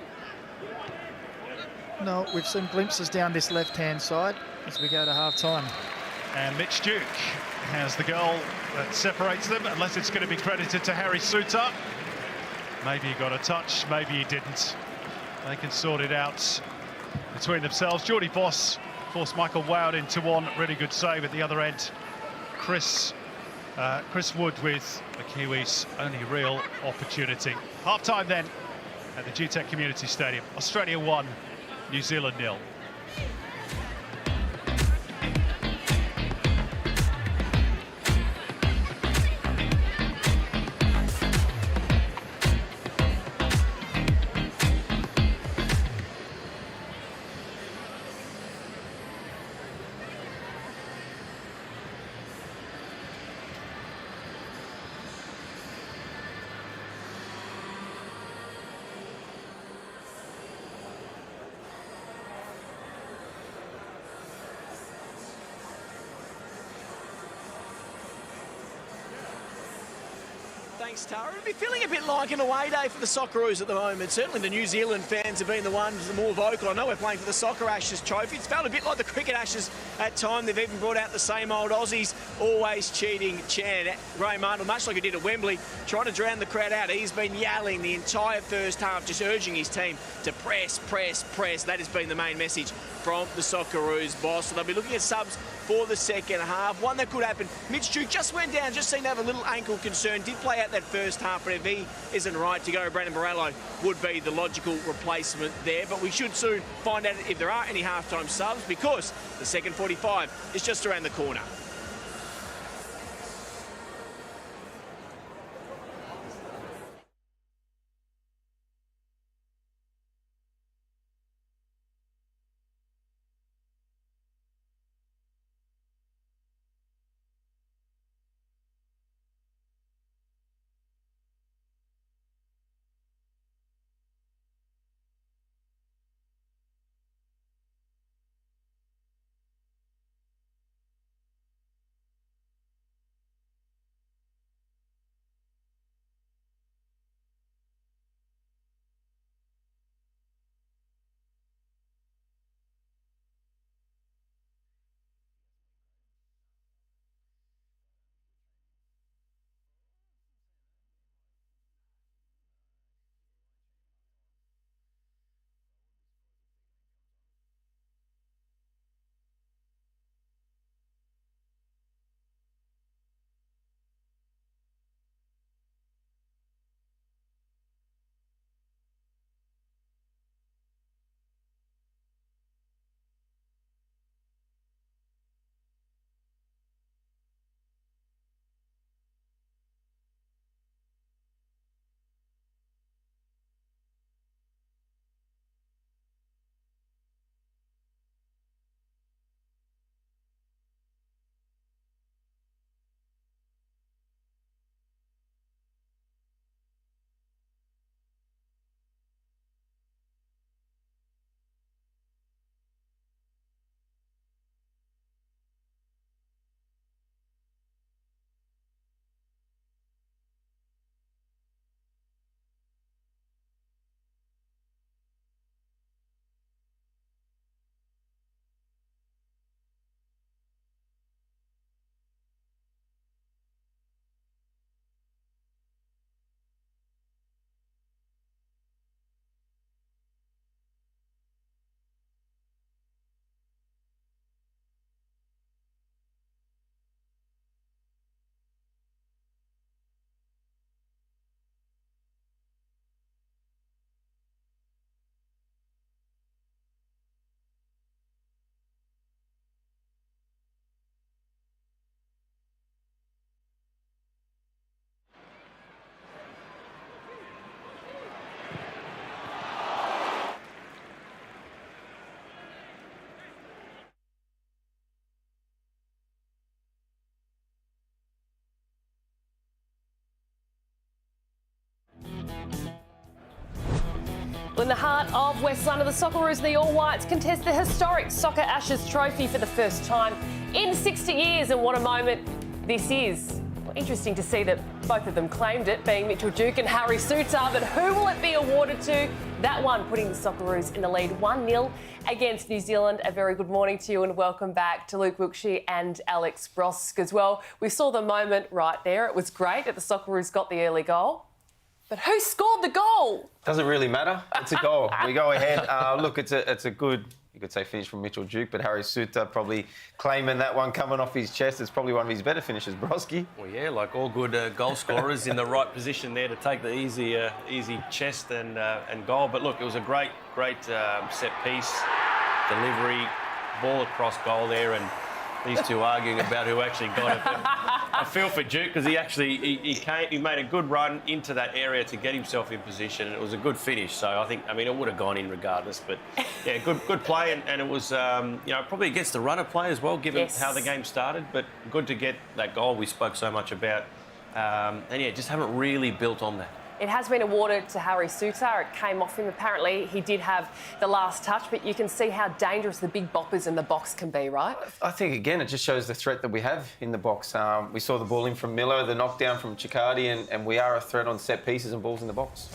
No, we've seen glimpses down this left-hand side as we go to half-time. And Mitch Duke has the goal that separates them, unless it's going to be credited to Harry Suter. Maybe he got a touch, maybe he didn't. They can sort it out between themselves. Geordie Boss forced Michael Wout into one. Really good save at the other end. Chris Wood with the Kiwis' only real opportunity. Half-time then at the GTEC Community Stadium. Australia 1, New Zealand 0. Thanks, Tara. It'll be feeling a bit like an away day for the Socceroos at the moment. Certainly the New Zealand fans have been the ones the more vocal. I know we're playing for the Soccer Ashes trophy. It's felt a bit like the Cricket Ashes at time. They've even brought out the same old Aussies, always cheating chant. Graham Arnold, much like he did at Wembley, trying to drown the crowd out. He's been yelling the entire first half, just urging his team to press, press, press. That has been the main message from the Socceroos boss. So they'll be looking at subs for the second half. One that could happen. Mitch Duke just went down, just seemed to have a little ankle concern. Did play out that first half, but if he isn't right to go, Brandon Morello would be the logical replacement there. But we should soon find out if there are any halftime subs, because the second 45 is just around the corner. In the heart of West London, the Socceroos and the All Whites contest the historic Soccer Ashes trophy for the first time in 60 years. And what a moment this is. Well, interesting to see that both of them claimed it, being Mitchell Duke and Harry Souttar. But who will it be awarded to? That one putting the Socceroos in the lead 1-0 against New Zealand. A very good morning to you and welcome back to Luke Wilkshire and Alex Brosk as well. We saw the moment right there. It was great that the Socceroos got the early goal. But who scored the goal? Doesn't really matter. It's a goal. We go ahead. Look, it's a good, you could say, finish from Mitchell Duke, but Harry Souttar probably claiming that one coming off his chest. It's probably one of his better finishes, Broski. Well, yeah, like all good goal scorers in the right position there to take the easy chest and goal. But look, it was a great set piece, delivery, ball across goal there, and these two arguing about who actually got it. But I feel for Duke because he made a good run into that area to get himself in position, and it was a good finish. So I mean, it would have gone in regardless. But yeah, good play, and it was probably against the runner play as well, given how the game started. But good to get that goal we spoke so much about, and yeah, just haven't really built on that. It has been awarded to Harry Souttar. It came off him. Apparently, he did have the last touch, but you can see how dangerous the big boppers in the box can be, right? I think, again, it just shows the threat that we have in the box. We saw the ball in from Miller, the knockdown from Ciccardi, and we are a threat on set pieces and balls in the box.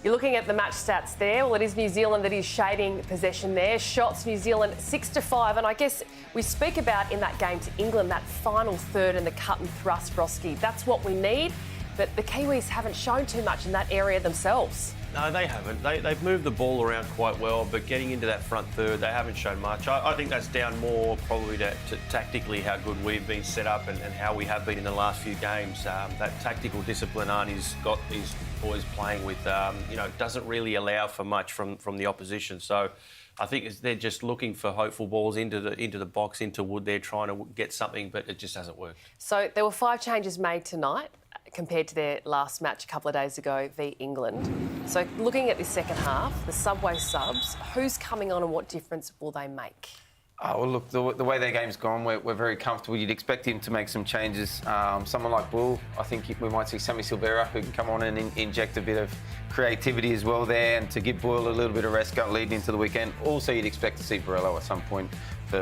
You're looking at the match stats there. Well, it is New Zealand that is shading possession there. Shots, New Zealand 6-5. And I guess we speak about in that game to England, that final third and the cut and thrust, Broski. That's what we need. But the Kiwis haven't shown too much in that area themselves. No, they haven't. They've moved the ball around quite well, but getting into that front third, they haven't shown much. I think that's down more probably to tactically how good we've been set up and how we have been in the last few games. That tactical discipline Arnie's got these boys playing with, doesn't really allow for much from the opposition. So I think they're just looking for hopeful balls into the box, into Wood. They're trying to get something, but it just hasn't worked. So there were 5 changes made tonight compared to their last match a couple of days ago v England. So looking at this second half, the Subway subs, who's coming on and what difference will they make? Oh, well, look, the way their game's gone, we're very comfortable. You'd expect him to make some changes. Someone like Bull, I think we might see Sammy Silvera, who can come on and inject a bit of creativity as well there, and to give Bull a little bit of rest leading into the weekend. Also, you'd expect to see Borello at some point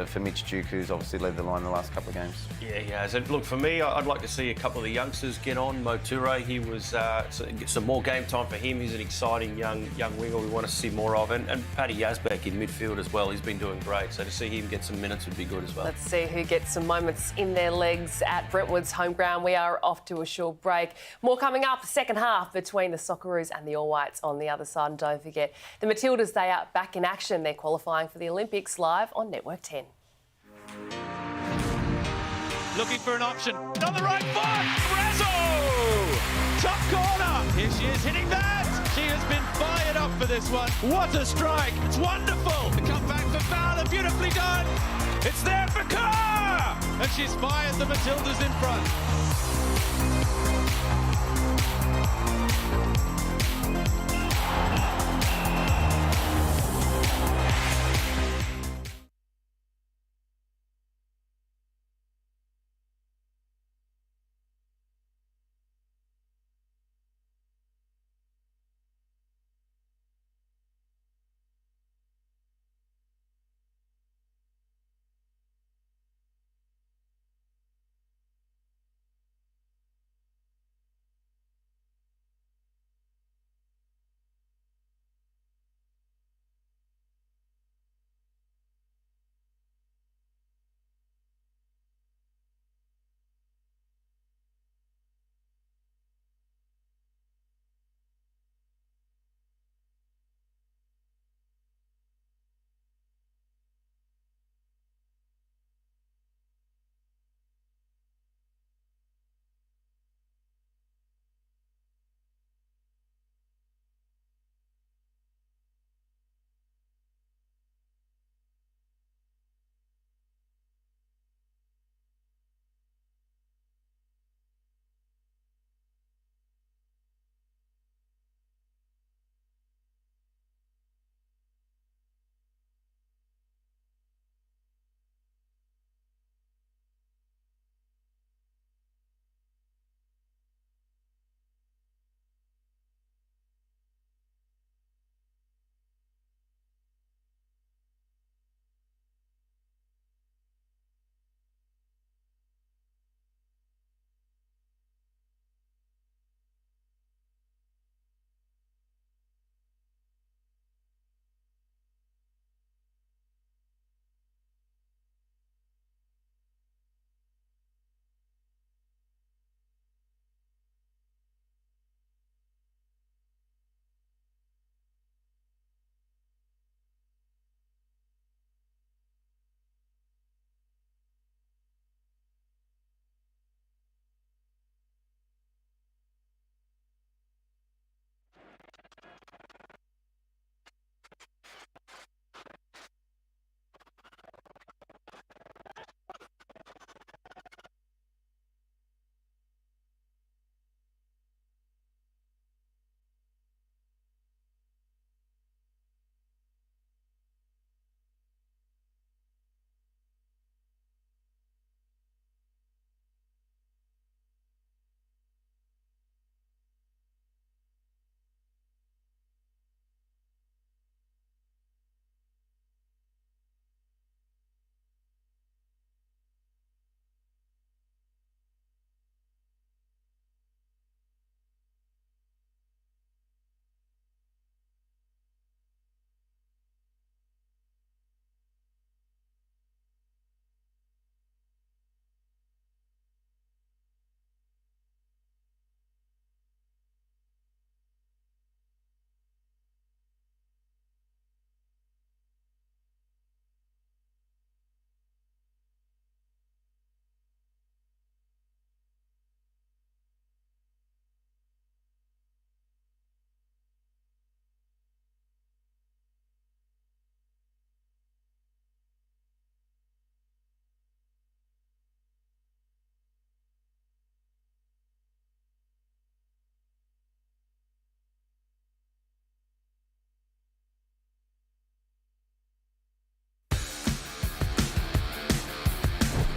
for Mitch Duke, who's obviously led the line the last couple of games. Yeah, he has. And look, for me, I'd like to see a couple of the youngsters get on. Moture, he was get some more game time for him. He's an exciting young winger we want to see more of. And Paddy Yazbek in midfield as well. He's been doing great. So to see him get some minutes would be good as well. Let's see who gets some moments in their legs at Brentwood's home ground. We are off to a short break. More coming up, second half between the Socceroos and the All Whites on the other side. And don't forget, the Matildas, they are back in action. They're qualifying for the Olympics live on Network 10. Looking for an option. On the right foot! Razzo! Top corner! Here she is hitting that! She has been fired up for this one. What a strike! It's wonderful! The comeback for Fowler, beautifully done! It's there for Kerr! And she's fired the Matildas in front.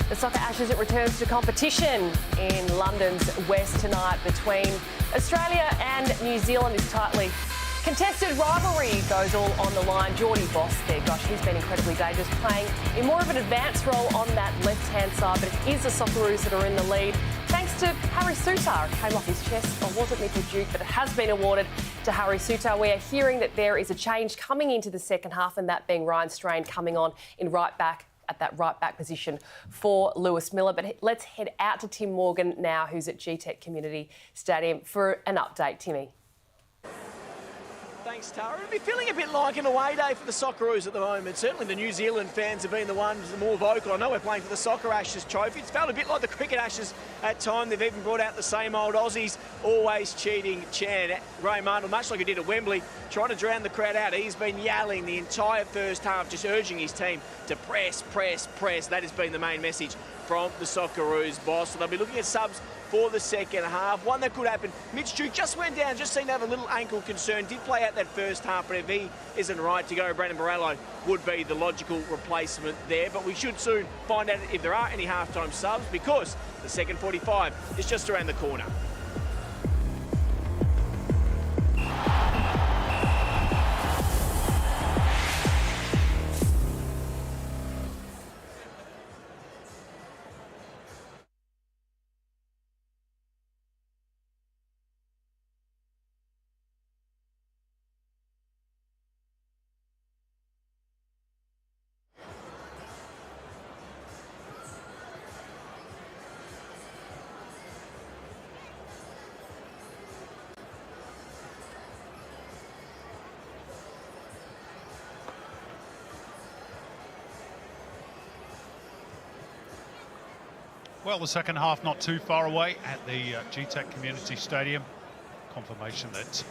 The Soccer Ashes, it returns to competition in London's West tonight between Australia and New Zealand. This tightly contested rivalry goes all on the line. Geordie Boss there, gosh, he's been incredibly dangerous, playing in more of an advanced role on that left-hand side, but it is the Socceroos that are in the lead. Thanks to Harry Sutar. It came off his chest, or was it Mitchell Duke, but it has been awarded to Harry Sutar. We are hearing that there is a change coming into the second half, and that being Ryan Strain coming on in right back at that right back position for Lewis Miller. But let's head out to Tim Morgan now, who's at GTEC Community Stadium for an update. Timmy. Thanks, Tara. It'll be feeling a bit like an away day for the Socceroos at the moment. Certainly the New Zealand fans have been the ones more vocal. I know we're playing for the Soccer Ashes trophy. It's felt a bit like the Cricket Ashes at times. They've even brought out the same old Aussies, always cheating chant. Graham Arnold, much like he did at Wembley, trying to drown the crowd out. He's been yelling the entire first half, just urging his team to press, press, press. That has been the main message from the Socceroos boss. So they'll be looking at subs for the second half. One that could happen. Mitch Duke just went down, just seemed to have a little ankle concern. Did play out that first half, but if he isn't right to go, Brandon Barello would be the logical replacement there. But we should soon find out if there are any halftime subs, because the second 45 is just around the corner. Well, the second half not too far away at the GTEC Community Stadium. Confirmation that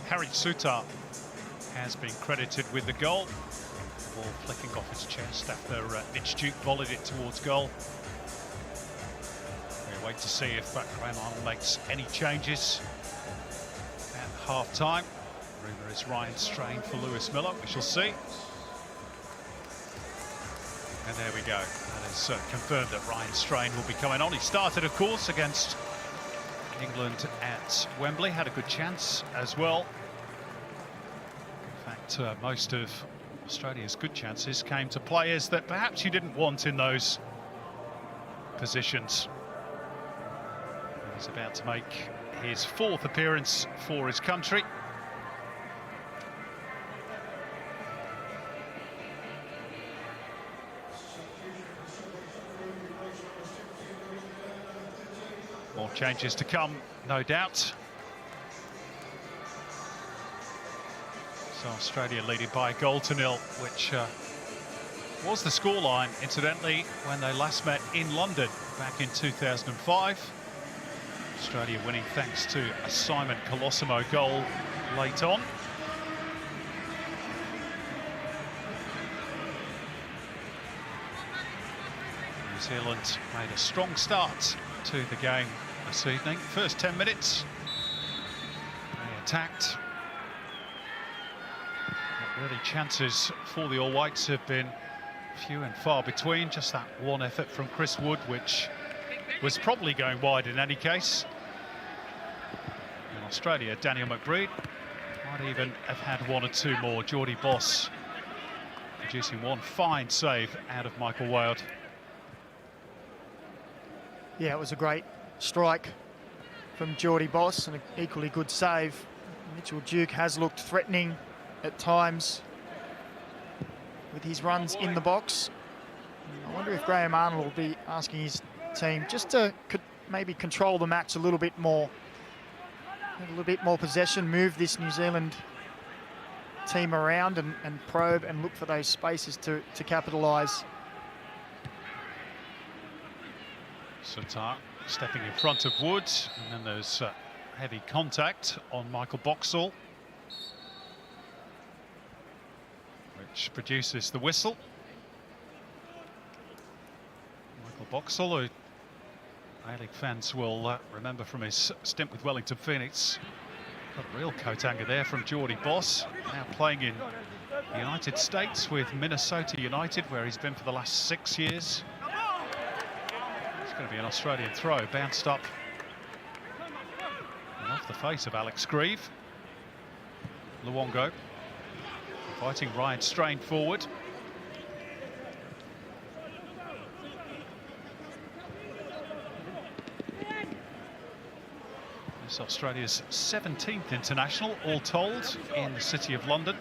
Harry Sutar has been credited with the goal. Ball flicking off his chest after Mitch Duke volleyed it towards goal. We'll wait to see if Graham Arnold makes any changes at half-time. Rumour is Ryan Strain for Lewis Miller. We shall see. And there we go. That is confirmed that Ryan Strain will be coming on. He started, of course, against England at Wembley. Had a good chance as well. In fact, most of Australia's good chances came to players that perhaps you didn't want in those positions. He's about to make his fourth appearance for his country. More changes to come, no doubt. So Australia leading by 1-0, which was the scoreline, incidentally, when they last met in London back in 2005. Australia winning thanks to a Simon Colosimo goal late on. New Zealand made a strong start to the game this evening. First 10 minutes, they attacked. But really, chances for the All Whites have been few and far between. Just that one effort from Chris Wood, which was probably going wide in any case. In Australia, Daniel McBride might even have had one or two more. Geordie Boss producing one fine save out of Michael Wade. Yeah, it was a great strike from Geordie Boss and an equally good save. Mitchell Duke has looked threatening at times with his runs in the box. I wonder if Graham Arnold will be asking his team just to maybe control the match a little bit more. Have a little bit more possession, move this New Zealand team around and probe and look for those spaces to capitalise. Sutar stepping in front of Wood, and then there's heavy contact on Michael Boxall, which produces the whistle. Michael Boxall, who A-League fans will remember from his stint with Wellington Phoenix. Got a real coat anger there from Geordie Boss, now playing in the United States with Minnesota United, where he's been for the last 6 years. going to be an Australian throw, bounced up and off the face of Alex Grieve. Luongo fighting Ryan Strain forward. This Australia's 17th international, all told, in the City of London.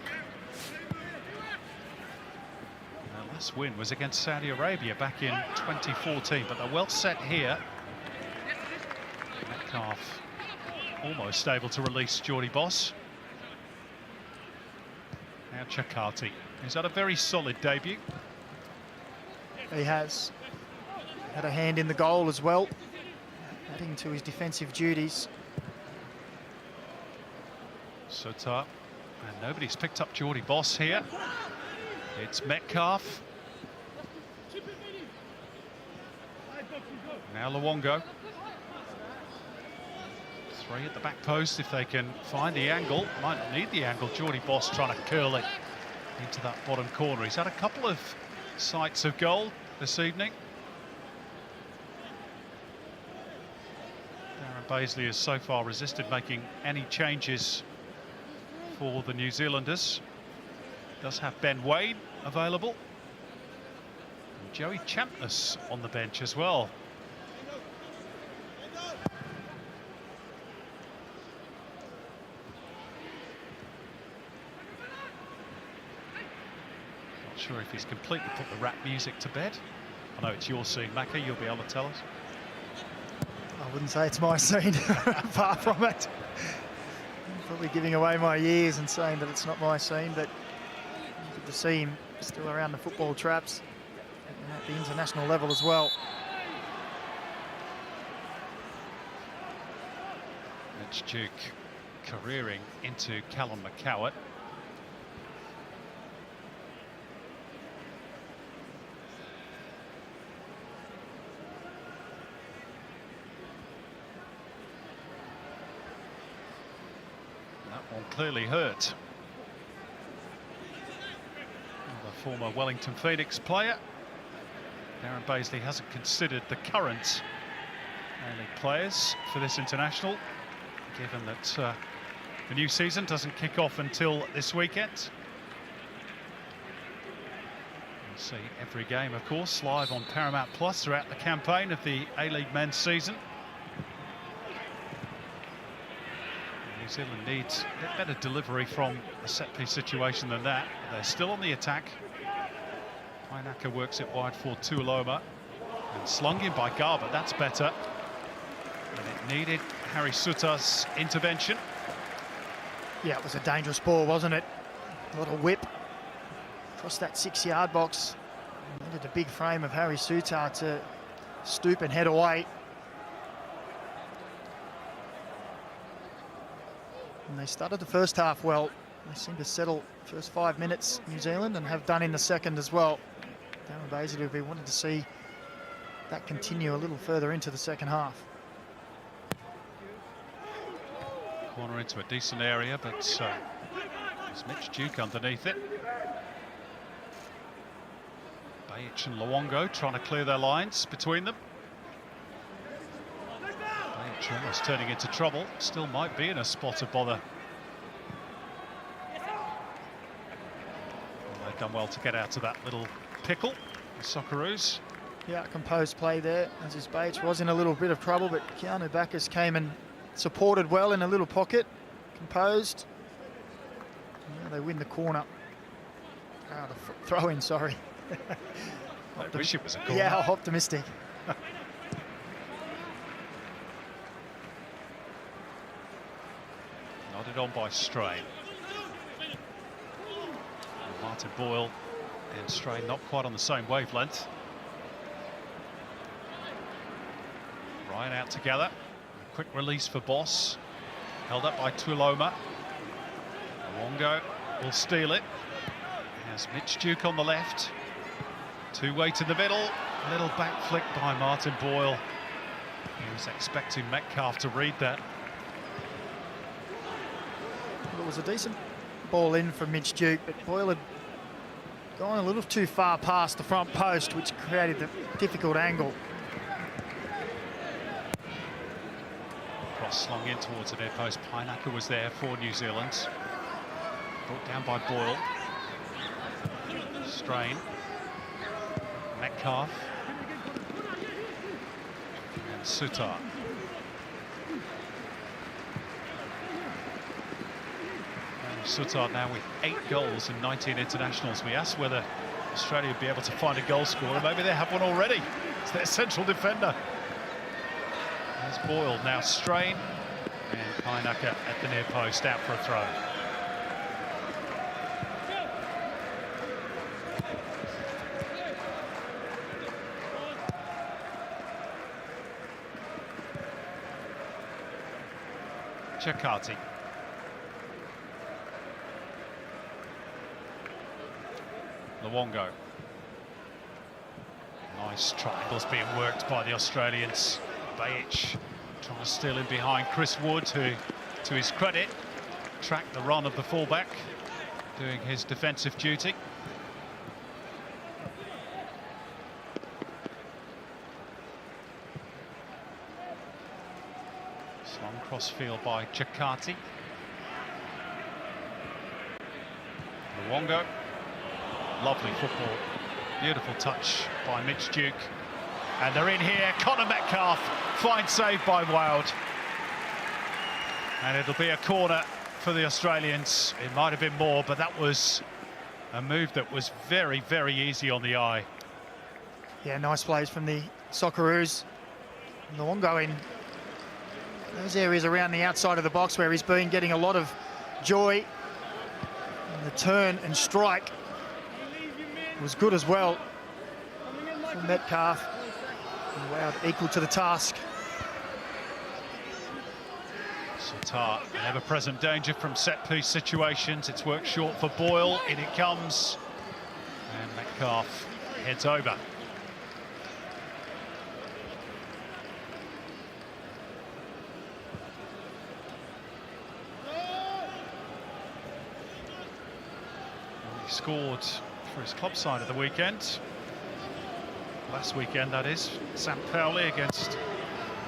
Their last win was against Saudi Arabia back in 2014, but they're well set here. Metcalf almost able to release Geordie Boss. Now Chakati. He's had a very solid debut. He has had a hand in the goal as well, adding to his defensive duties. Sutar, and nobody's picked up Geordie Boss here. It's Metcalf. Now Luongo. 3 at the back post if they can find the angle. Might not need the angle. Geordie Boss trying to curl it into that bottom corner. He's had a couple of sights of goal this evening. Darren Bazley has so far resisted making any changes for the New Zealanders. Does have Ben Wade available. And Joey Champness on the bench as well. Not sure if he's completely put the rap music to bed. I know it's your scene, Macca, you'll be able to tell us. I wouldn't say it's my scene, far from it. I'm probably giving away my years and saying that it's not my scene, but good to see him still around the football traps and at the international level as well. Mitch Duke careering into Callum McCowett. Clearly hurt. The former Wellington Phoenix player. Darren Bazley hasn't considered the current A-League players for this international, given that the new season doesn't kick off until this weekend. You'll see every game, of course, live on Paramount Plus throughout the campaign of the A-League men's season. New Zealand needs a bit better delivery from a set-piece situation than that. They're still on the attack. Wainaka works it wide for Tuiloma and slung in by Garbutt. That's better. And it needed Harry Sutar's intervention. Yeah, it was a dangerous ball, wasn't it? A little whip across that 6-yard box. Needed a big frame of Harry Sutar to stoop and head away. And they started the first half well. They seem to settle first 5 minutes, New Zealand, and have done in the second as well. Darren Bazley will be wanting to see that continue a little further into the second half. Corner into a decent area, but there's Mitch Duke underneath it. Bajic and Luongo trying to clear their lines between them. Bajic almost turning into trouble. Still might be in a spot of bother. Well, they've done well to get out of that little pickle, the Socceroos. Yeah, composed play there, as his Bajic was in a little bit of trouble, but Keanu Bacchus came and supported well in a little pocket, composed. Now they win the corner. The throw-in, sorry. I wish it was a corner. Yeah, optimistic. Nodded on by Strain. Martin Boyle and Strain not quite on the same wavelength. Ryan out together. A quick release for Boss. Held up by Tuiloma. Luongo will steal it. Has Mitch Duke on the left. Two-way to the middle. A little back flick by Martin Boyle. He was expecting Metcalf to read that. Well, it was a decent ball in from Mitch Duke, but Boyle had gone a little too far past the front post, which created the difficult angle. Cross slung in towards the near post. Pinaka was there for New Zealand. Brought down by Boyle. Strain. Metcalf. And Sutar. Sutar now with 8 goals in 19 internationals. We asked whether Australia would be able to find a goal scorer. Maybe they have one already. It's their central defender. There's Boyle, now Strain. And Pinaka at the near post, out for a throw. Chakati. Luongo. Nice triangles being worked by the Australians. Bajic trying to steal in behind Chris Wood, who, to his credit, tracked the run of the fullback, doing his defensive duty. Slung cross field by Chakati. Luongo. Lovely football. Beautiful touch by Mitch Duke. And they're in here. Connor Metcalf. Fine save by Wild. And it'll be a corner for the Australians. It might have been more, but that was a move that was very, very easy on the eye. Yeah, nice plays from the Socceroos. Luongo in those areas around the outside of the box where he's been getting a lot of joy. And the turn and strike was good as well from Metcalf. And Wild equal to the task. Sutar, an ever-present danger from set-piece situations. It's worked short for Boyle. In it comes. And Metcalf heads over. He scored for his club side of the weekend. Last weekend, that is. St. Pauli against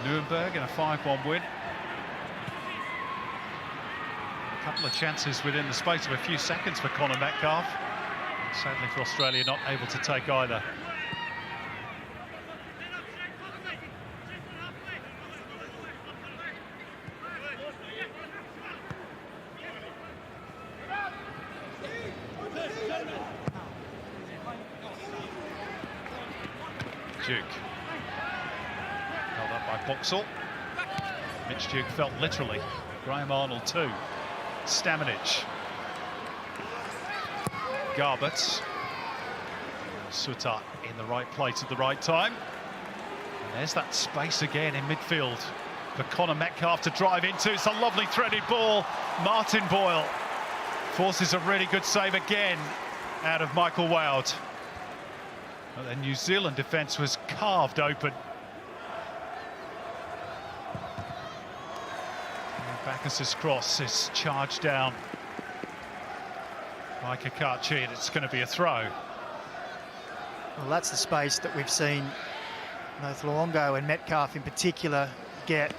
Nuremberg in a 5-1 win. A couple of chances within the space of a few seconds for Connor Metcalf. Sadly for Australia, not able to take either. Duke. Held up by Boxall. Mitch Duke felt literally. Graham Arnold too. Stamenic. Garbett. Sutar in the right place at the right time. And there's that space again in midfield for Connor Metcalf to drive into. It's a lovely threaded ball. Martin Boyle forces a really good save again out of Michael Wild. But the New Zealand defence was carved open. Bacchus's cross is charged down by Kakachi, and it's going to be a throw. Well, that's the space that we've seen both Luongo and Metcalf in particular get.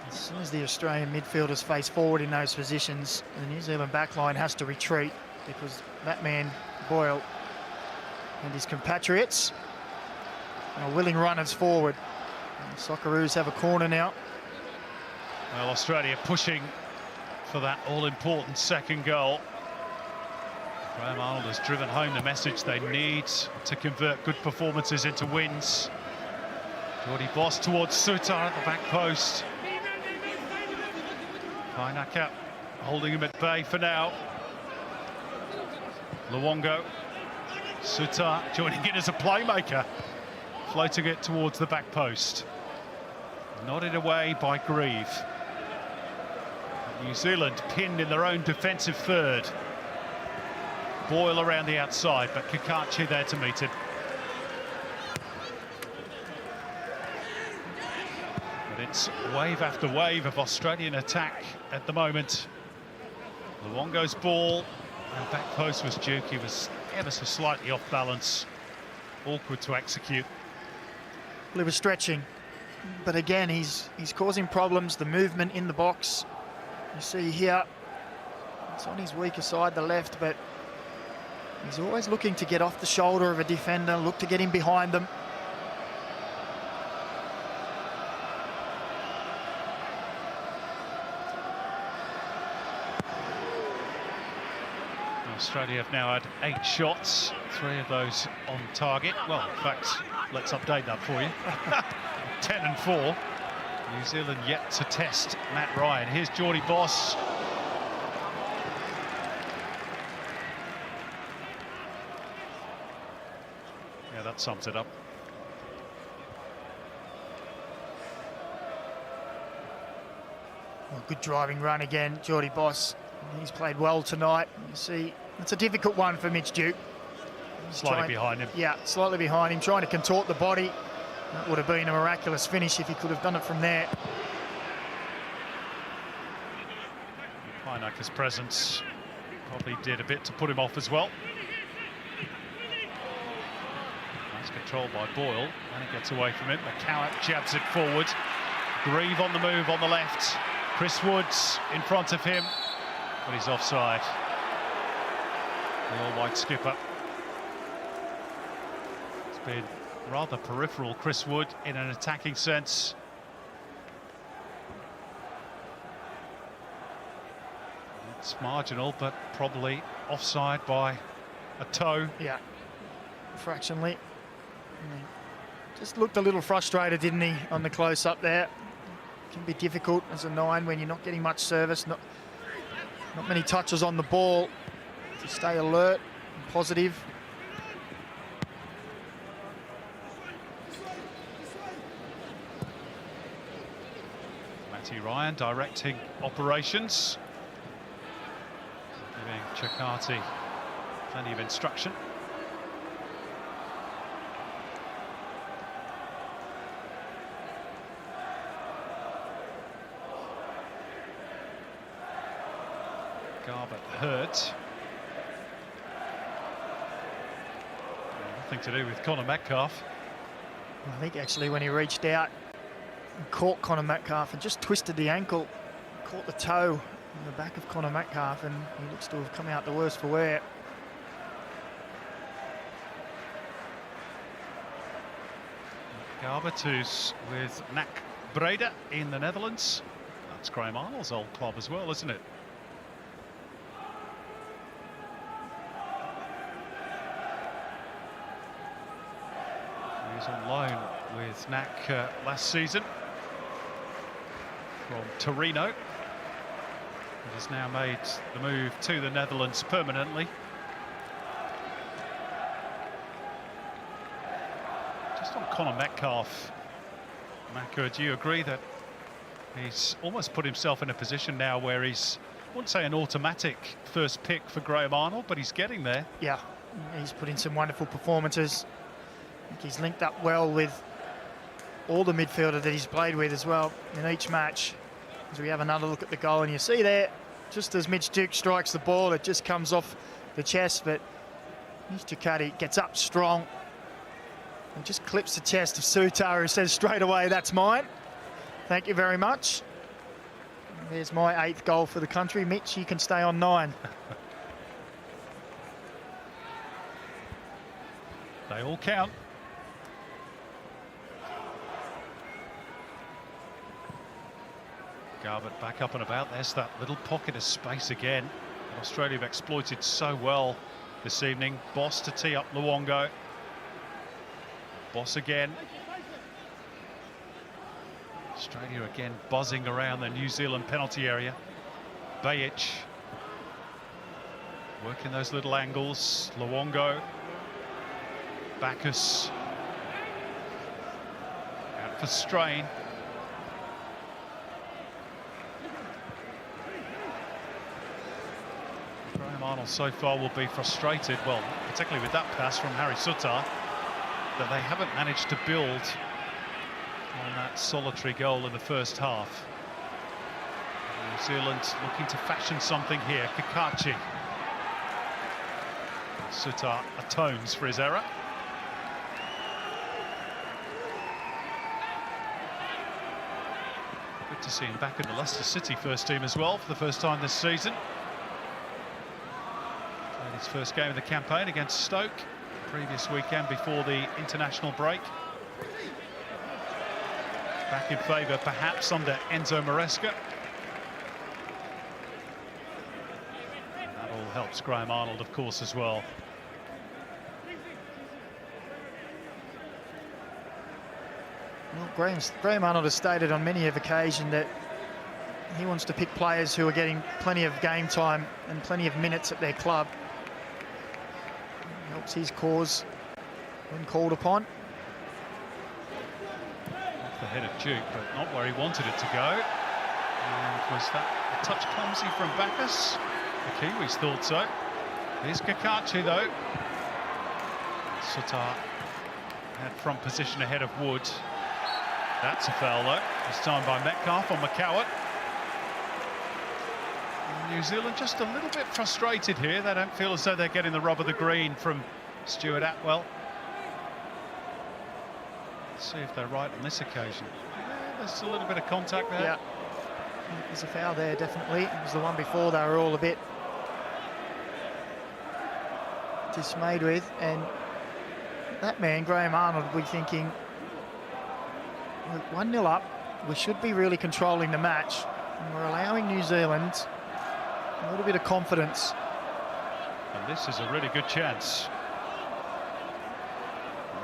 As soon as the Australian midfielders face forward in those positions, the New Zealand backline has to retreat, because that man, Boyle, and his compatriots are willing runners forward. And the Socceroos have a corner now. Well, Australia pushing for that all-important second goal. Graham Arnold has driven home the message they need to convert good performances into wins. Jordy Boss towards Sutar at the back post. Pinaka holding him at bay for now. Luongo. Sutar joining in as a playmaker, floating it towards the back post. Nodded away by Grieve. New Zealand pinned in their own defensive third. Boyle around the outside, but Kakachi there to meet him. But it's wave after wave of Australian attack at the moment. Luongo's ball, and back post was Duke. He was ever so slightly off balance. Awkward to execute. Well, he was stretching. but again, he's causing problems. The movement in the box, you see here, it's on his weaker side, the left, but he's always looking to get off the shoulder of a defender, look to get him behind them. Australia have now had 8 shots, 3 of those on target. Well, in fact, let's update that for you. 10 and 4. New Zealand yet to test Matt Ryan. Here's Geordie Boss. Yeah, that sums it up. Well, good driving run again, Geordie Boss. He's played well tonight. You see, it's a difficult one for Mitch Duke. Slightly behind him. Yeah, slightly behind him, trying to contort the body. That would have been a miraculous finish if he could have done it from there. Pinacker's presence probably did a bit to put him off as well. Nice control by Boyle, and he gets away from it. McCallum jabs it forward. Grieve on the move on the left. Chris Woods in front of him, but he's offside. The all-white skipper. It's been rather peripheral, Chris Wood, in an attacking sense. It's marginal, but probably offside by a toe. Yeah, fractionally. Just looked a little frustrated, didn't he, on the close-up there. Can be difficult as a 9 when you're not getting much service, not many touches on the ball, to stay alert and positive. Matty Ryan directing operations, giving Chakati plenty of instruction. Garbutt hurt. Nothing to do with Connor Metcalf. I think actually when he reached out and caught Connor Metcalf and just twisted the ankle, caught the toe in the back of Connor Metcalf, and he looks to have come out the worse for wear. Garbutt, who's with NAC Breda in the Netherlands. That's Graham Arnold's old club as well, isn't it? He was on loan with NAC last season from Torino. He has now made the move to the Netherlands permanently. Just on Connor Metcalf, Macca, do you agree that he's almost put himself in a position now where he's, I wouldn't say an automatic first pick for Graham Arnold, but he's getting there? Yeah, he's put in some wonderful performances. I think he's linked up well with all the midfielder that he's played with as well in each match. As we have another look at the goal, and you see there, just as Mitch Duke strikes the ball, it just comes off the chest, but Mitch Ducati gets up strong and just clips the chest of Sutar, who says straight away, that's mine. Thank you very much. There's my 8th goal for the country. Mitch, you can stay on 9. They all count. Garbutt back up and about. There's that little pocket of space again. Australia have exploited so well this evening. Boss to tee up Luongo. Boss again. Australia again buzzing around the New Zealand penalty area. Bajic working those little angles. Luongo. Bacchus out for strain. Graham Arnold so far will be frustrated, well, particularly with that pass from Harry Sutar, that they haven't managed to build on that solitary goal in the first half. New Zealand looking to fashion something here. Kakachi. Sutar atones for his error. to see him back in the Leicester City first team as well for the first time this season. Played his first game of the campaign against Stoke previous weekend before the international break. Back in favour perhaps under Enzo Maresca. And that all helps Graham Arnold, of course, as well. Well, Graham Arnold has stated on many of occasions that he wants to pick players who are getting plenty of game time and plenty of minutes at their club. It helps his cause when called upon. Off the head of Duke, but not where he wanted it to go. And was that a touch clumsy from Bacchus? The Kiwis thought so. Here's Kakachi, though. Sutar had front position ahead of Wood. That's a foul, though. This time by Metcalf on McCowart. New Zealand just a little bit frustrated here. They don't feel as though they're getting the rub of the green from Stuart Atwell. Let's see if they're right on this occasion. Yeah, there's a little bit of contact there. Yeah, there's a foul there, definitely. It was the one before they were all a bit dismayed with. And that man, Graham Arnold, will be thinking, 1-0 up, we should be really controlling the match, and we're allowing New Zealand a little bit of confidence. And this is a really good chance.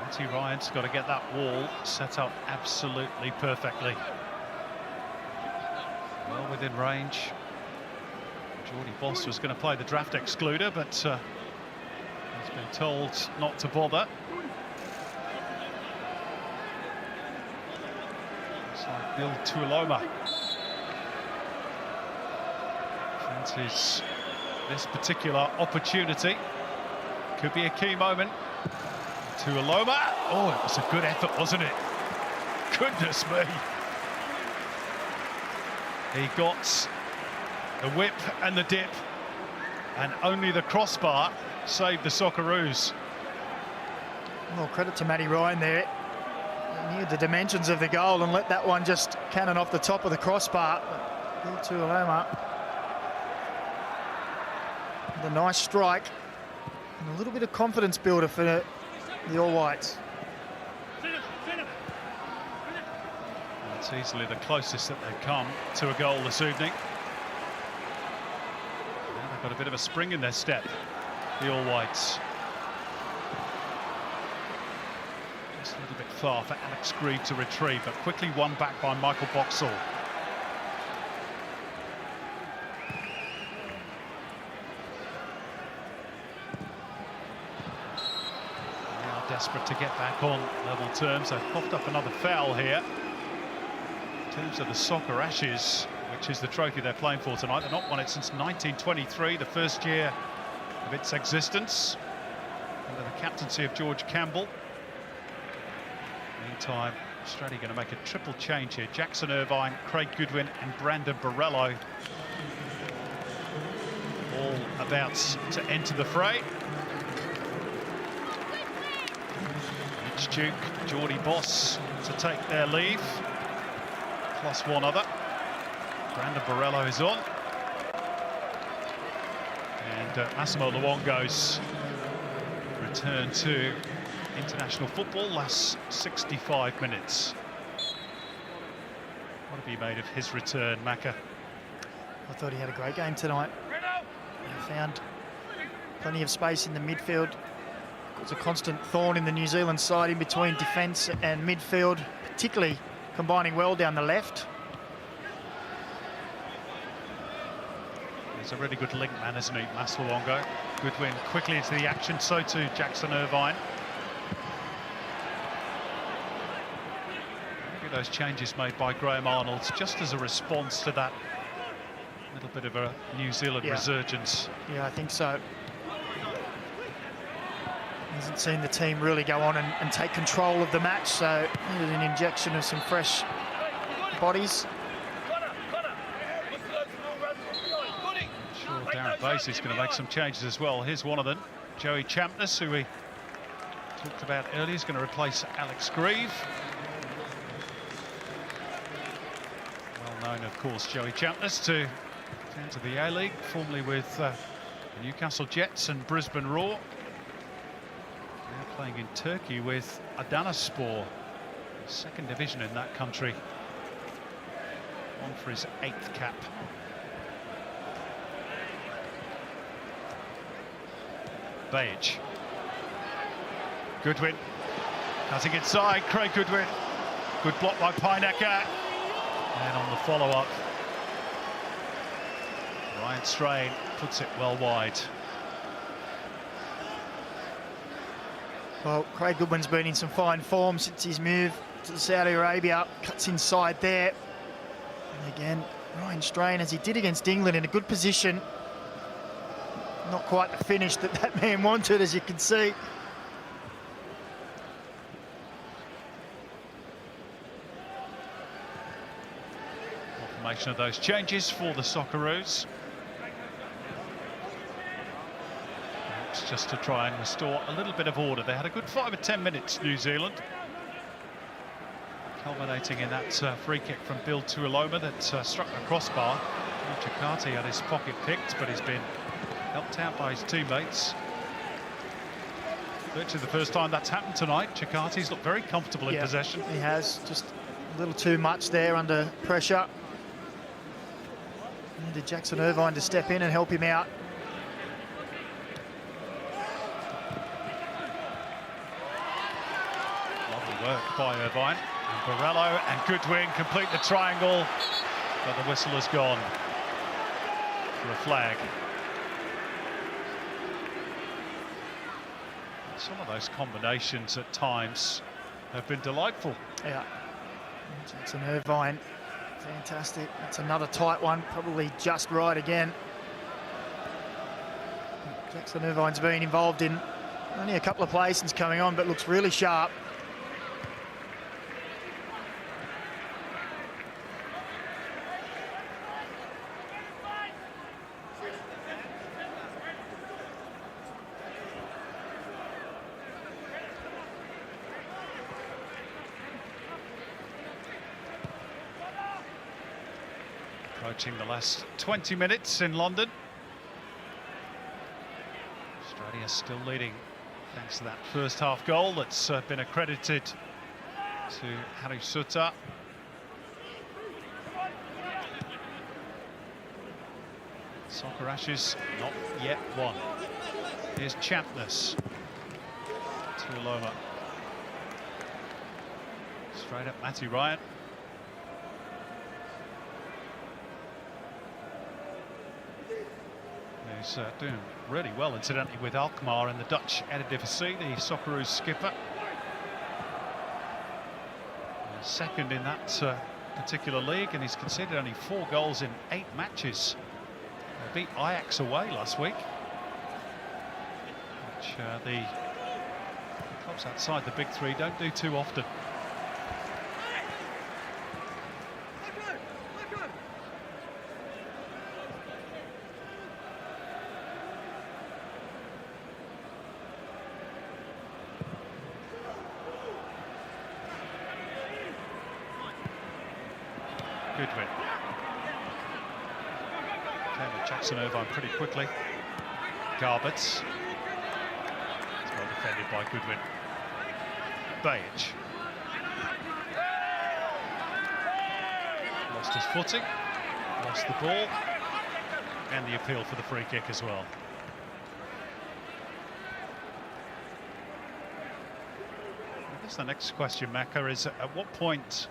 Matty Ryan's got to get that wall set up absolutely perfectly. Well within range. Geordie Boss was going to play the draft excluder, but he's been told not to bother. Like Bill Tuiloma fancies this particular opportunity. Could be a key moment. Tuiloma. Oh, it was a good effort, wasn't it? Goodness me. He got the whip and the dip, and only the crossbar saved the Socceroos. Well, credit to Matty Ryan there. He knew the dimensions of the goal and let that one just cannon off the top of the crossbar. Bill Tuiloma, the nice strike and a little bit of confidence builder for the All Whites. That's easily the closest that they've come to a goal this evening. Now they've got a bit of a spring in their step, the All Whites. Just a little bit far for Alex Grieve to retrieve, but quickly won back by Michael Boxall. They are desperate to get back on level terms. They've popped up another foul here. In terms of the Soccer Ashes, which is the trophy they're playing for tonight, they've not won it since 1923, the first year of its existence, under the captaincy of George Campbell. Meantime, Australia going to make a triple change here. Jackson Irvine, Craig Goodwin and Brandon Borrello all about to enter the fray. Mitch Duke, Geordie Boss to take their leave, plus one other. Brandon Borrello is on. And Massimo Luongo's return to international football lasts 65 minutes. What have you made of his return, Macca? I thought he had a great game tonight. He found plenty of space in the midfield. It's a constant thorn in the New Zealand side in between defence and midfield, particularly combining well down the left. He's a really good link man, isn't he, Mas Luongo? Goodwin quickly into the action, so too Jackson Irvine. Maybe those changes made by Graham Arnold just as a response to that little bit of a New Zealand resurgence. Yeah, I think so. Hasn't seen the team really go on and take control of the match, so needed an injection of some fresh bodies. I'm sure Darren Basie's going to make some changes as well. Here's one of them, Joey Champness, who we talked about earlier. He's going to replace Alex Grieve. known, of course, Joey Champness, to enter the A-League, formerly with the Newcastle Jets and Brisbane Roar. Now playing in Turkey with Adanaspor, second division in that country. On for his 8th cap. Bajic. Goodwin cutting inside. Craig Goodwin. Good block by Pinecker. And on the follow-up, Ryan Strain puts it well wide. Well, Craig Goodwin's been in some fine form since his move to Saudi Arabia. Cuts inside there. And again, Ryan Strain, as he did against England, in a good position. Not quite the finish that man wanted, as you can see. Confirmation of those changes for the Socceroos. It's just to try and restore a little bit of order. They had a good 5 or 10 minutes, New Zealand, culminating in that free kick from Bill Tuiloma that struck the crossbar. Chikati had his pocket picked, but he's been helped out by his teammates. Virtually the first time that's happened tonight. Chikati's looked very comfortable in possession. He has, just a little too much there under pressure. Needed Jackson Irvine to step in and help him out. Lovely work by Irvine. And Borrello and Goodwin complete the triangle, but the whistle has gone for a flag. Some of those combinations at times have been delightful. Yeah, Jackson Irvine, fantastic. That's another tight one, probably just right again. Jackson Irvine's been involved in only a couple of placings coming on, but looks really sharp. Approaching the last 20 minutes in London. Australia still leading thanks to that first half goal that's been accredited to Harry Suter. Soccer Ashes not yet won. Here's Champness. Tuiloma. Straight up Matty Ryan. He's doing really well, incidentally, with Alkmaar in the Dutch Eredivisie, the Socceroos skipper. Second in that particular league, and he's conceded only 4 goals in 8 matches. They beat Ajax away last week, which the clubs outside the big 3 don't do too often. Goodwin. Came with Jackson Irvine pretty quickly. Garbutt. It's well defended by Goodwin. Bajic. Lost his footing. Lost the ball. And the appeal for the free kick as well. I guess the next question, Macca, is at what point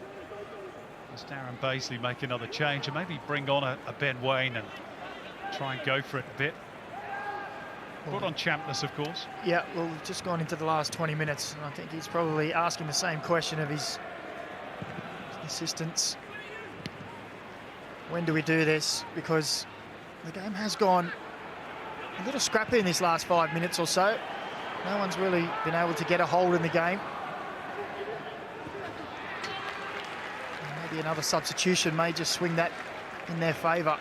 does Darren Baisley make another change and maybe bring on a Ben Waine and try and go for it a bit? Put on Champness, of course. Yeah, well, we've just gone into the last 20 minutes, and I think he's probably asking the same question of his assistants. When do we do this? Because the game has gone a little scrappy in this last 5 minutes or so. No one's really been able to get a hold in the game. Maybe another substitution may just swing that in their favour.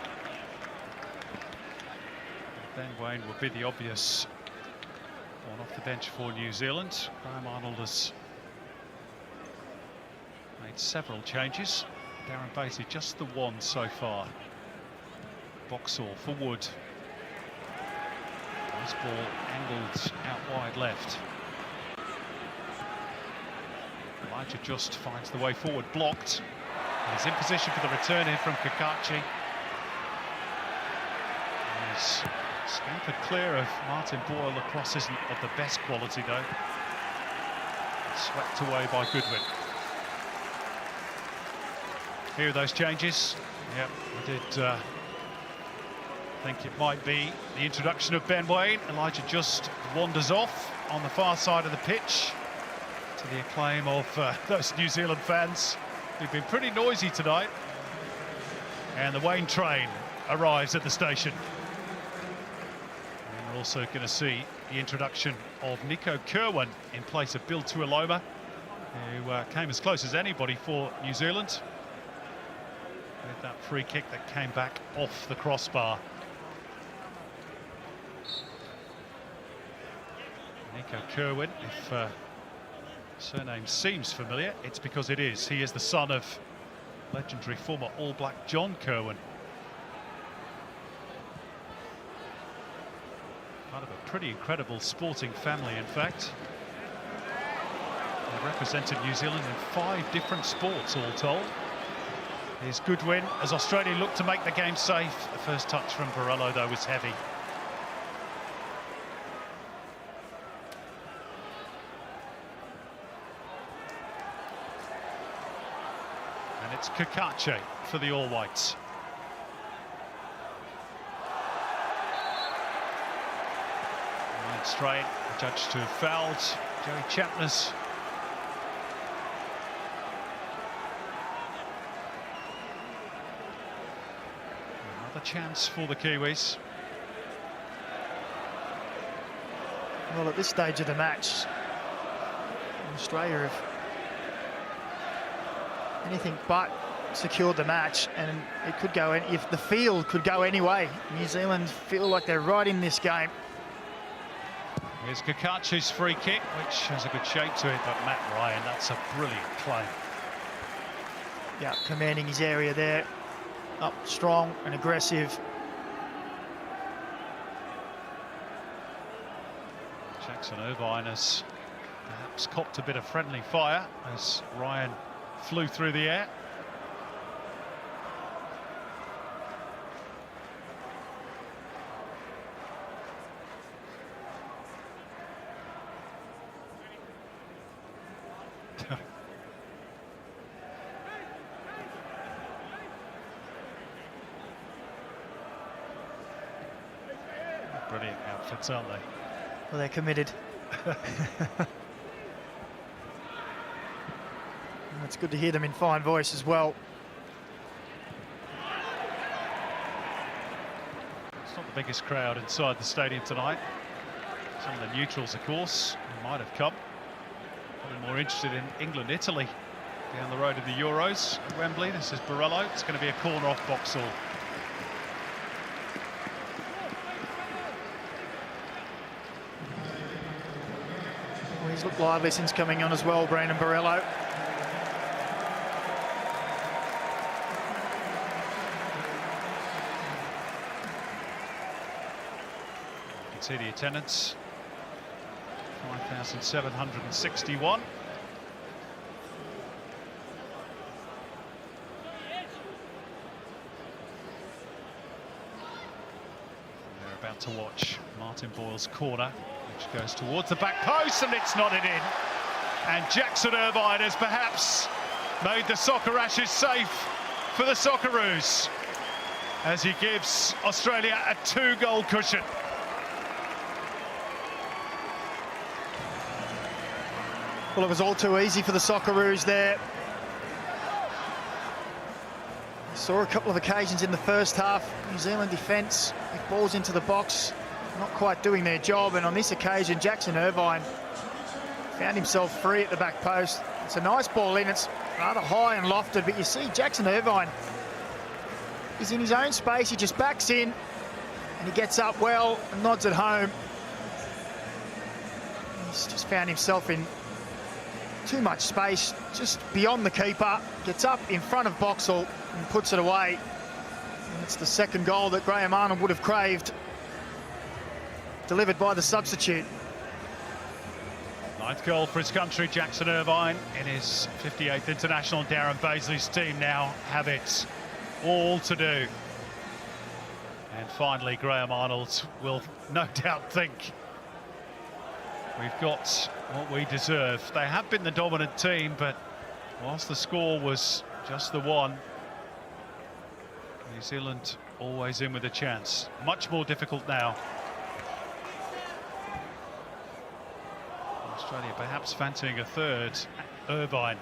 Ben Waine would be the obvious one off the bench for New Zealand. Graham Arnold has made several changes. Darren Beatty, just the one so far. Boxall for Wood. This ball angled out wide left. Elijah just finds the way forward, blocked. He's in position for the return here from Kakachi. He's scampered clear of Martin Boyle. The cross isn't of the best quality though. Swept away by Goodwin. Here are those changes. Yep, I did think it might be the introduction of Ben Waine. Elijah just wanders off on the far side of the pitch, to the acclaim of those New Zealand fans who've been pretty noisy tonight. And the Waine train arrives at the station. And we're also going to see the introduction of Nico Kerwin in place of Bill Tuiloma, who came as close as anybody for New Zealand with that free kick that came back off the crossbar. Nico Kerwin, if surname seems familiar, it's because it is. He is the son of legendary former All Black John Kerwin. Part of a pretty incredible sporting family, in fact. They represented New Zealand in 5 different sports, all told. Here's Goodwin as Australia looked to make the game safe. The first touch from Borrello, though, was heavy. And it's Kakache for the All Whites. Right straight, judged to have fouled Joey Chapners. Another chance for the Kiwis. Well, at this stage of the match, Australia have anything but secured the match, and it could go if the field could go any way. New Zealand feel like they're right in this game. Here's Kakachi's free kick, which has a good shape to it, but Matt Ryan, that's a brilliant play. Yeah, commanding his area there. Up strong and aggressive. Jackson Irvine has perhaps copped a bit of friendly fire as Ryan flew through the air. Brilliant outfits, aren't they? Well, they're committed. It's good to hear them in fine voice as well. It's not the biggest crowd inside the stadium tonight. Some of the neutrals, of course, who might have come. Probably more interested in England, Italy, down the road of the Euros at Wembley. This is Borrello. It's going to be a corner off Boxall. Well, he's looked lively since coming on as well, Brandon Borrello. See the attendance, 5,761. They're about to watch Martin Boyle's corner, which goes towards the back post, and it's nodded in. And Jackson Irvine has perhaps made the Soccer Ashes safe for the Socceroos as he gives Australia a 2-goal cushion. Well, it was all too easy for the Socceroos there. Saw a couple of occasions in the first half. New Zealand defence with balls into the box, not quite doing their job. And on this occasion, Jackson Irvine found himself free at the back post. It's a nice ball in. It's rather high and lofted, but you see Jackson Irvine is in his own space. He just backs in and he gets up well and nods it home. He's just found himself in too much space just beyond the keeper, gets up in front of Boxall and puts it away. And it's the second goal that Graham Arnold would have craved, delivered by the substitute. 9th goal for his country, Jackson Irvine, in his 58th international. Darren Bazley's team now have it all to do. And finally, Graham Arnold will no doubt think, we've got what we deserve. They have been the dominant team, but whilst the score was just the one, New Zealand always in with a chance. Much more difficult now. Australia perhaps fancying a third. Irvine.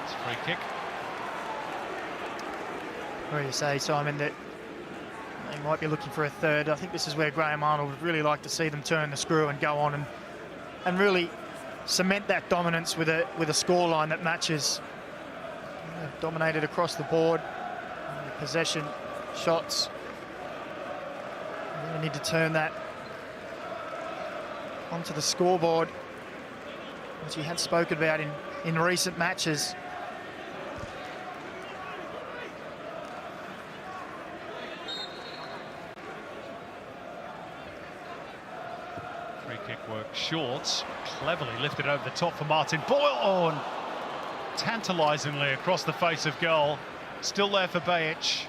It's a free kick. Where you say, Simon, that they might be looking for a third. I think this is where Graham Arnold would really like to see them turn the screw and go on and really cement that dominance with a scoreline that matches. They've dominated across the board. Possession, shots. They need to turn that onto the scoreboard, which he had spoken about in recent matches. Free kick work short, cleverly lifted over the top for Martin Boyle. Oh, and tantalisingly across the face of goal. Still there for Bajic.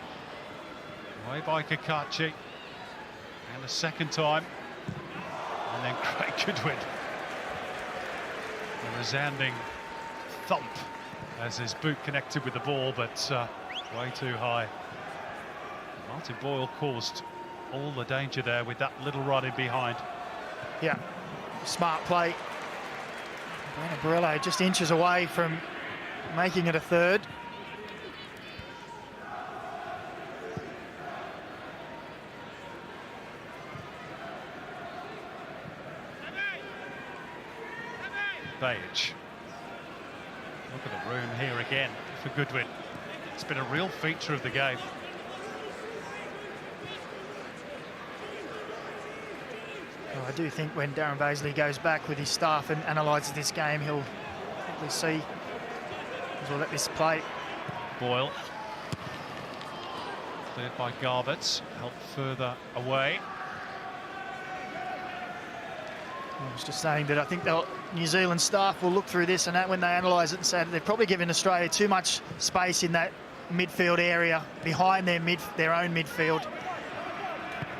Away by Kakachi. And a second time. And then Craig Goodwin. A resounding thump as his boot connected with the ball, but way too high. Martin Boyle caused all the danger there with that little run in behind. Yeah, smart play. Breno Barillo just inches away from making it a third. Bajic. Look at the room here again for Goodwin. It's been a real feature of the game. Well, I do think when Darren Bazley goes back with his staff and analyses this game, he'll probably see as well let this play. Boyle. Cleared by Garbutt. Helped further away. I was just saying that I think New Zealand staff will look through this and that when they analyse it and say that they've probably given Australia too much space in that midfield area behind their own midfield.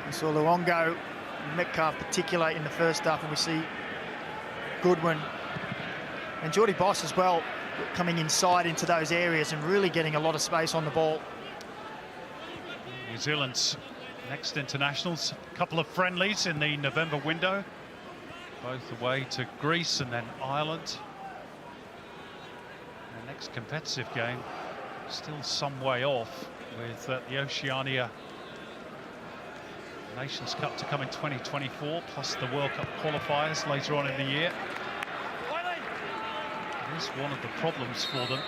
We saw Luongo and Metcalf particularly in the first half, and we see Goodwin and Geordie Boss as well coming inside into those areas and really getting a lot of space on the ball. New Zealand's next internationals, a couple of friendlies in the November window. Both away to Greece and then Ireland. The next competitive game still some way off, with the Oceania Nations Cup to come in 2024, plus the World Cup qualifiers later on in the year. It is one of the problems for them,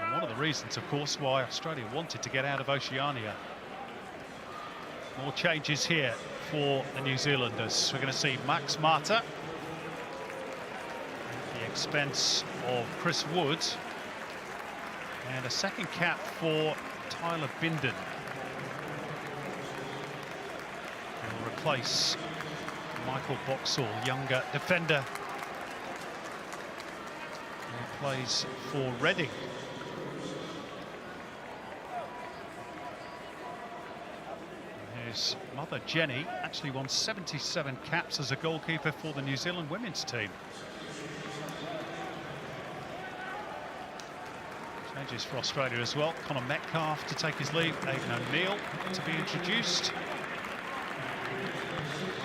and one of the reasons, of course, why Australia wanted to get out of Oceania. More changes here for the New Zealanders. We're going to see Max Mata at the expense of Chris Wood, and a second cap for Tyler Bindon. He'll replace Michael Boxall, younger defender, who plays for Reading. His mother, Jenny, actually won 77 caps as a goalkeeper for the New Zealand women's team. Changes for Australia as well. Connor Metcalf to take his leave. Aidan O'Neill to be introduced. Might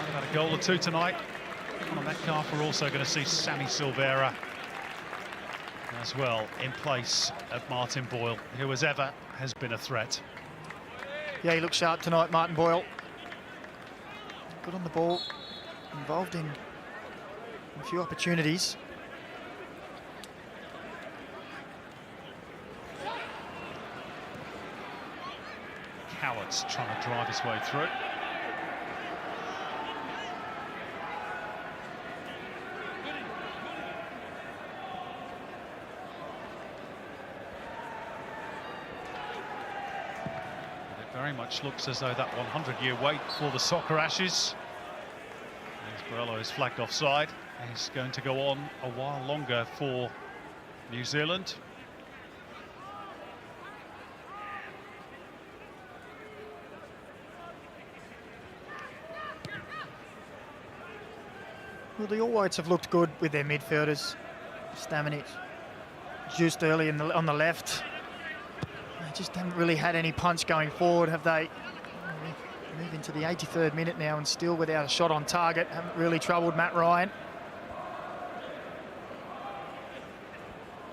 have had a goal or two tonight. Connor Metcalf. We're also going to see Sammy Silvera as well in place of Martin Boyle, who as ever has been a threat. Yeah, he looks sharp tonight, Martin Boyle. Good on the ball, involved in a few opportunities. Coward's trying to drive his way through. It very much looks as though that 100-year wait for the Soccer Ashes. As Borello is flagged offside, he's going to go on a while longer for New Zealand. Well, the All Whites have looked good with their midfielders. Stamenic, juiced early on the left. They just haven't really had any punch going forward, have they? Move into the 83rd minute now and still without a shot on target. Haven't really troubled Matt Ryan.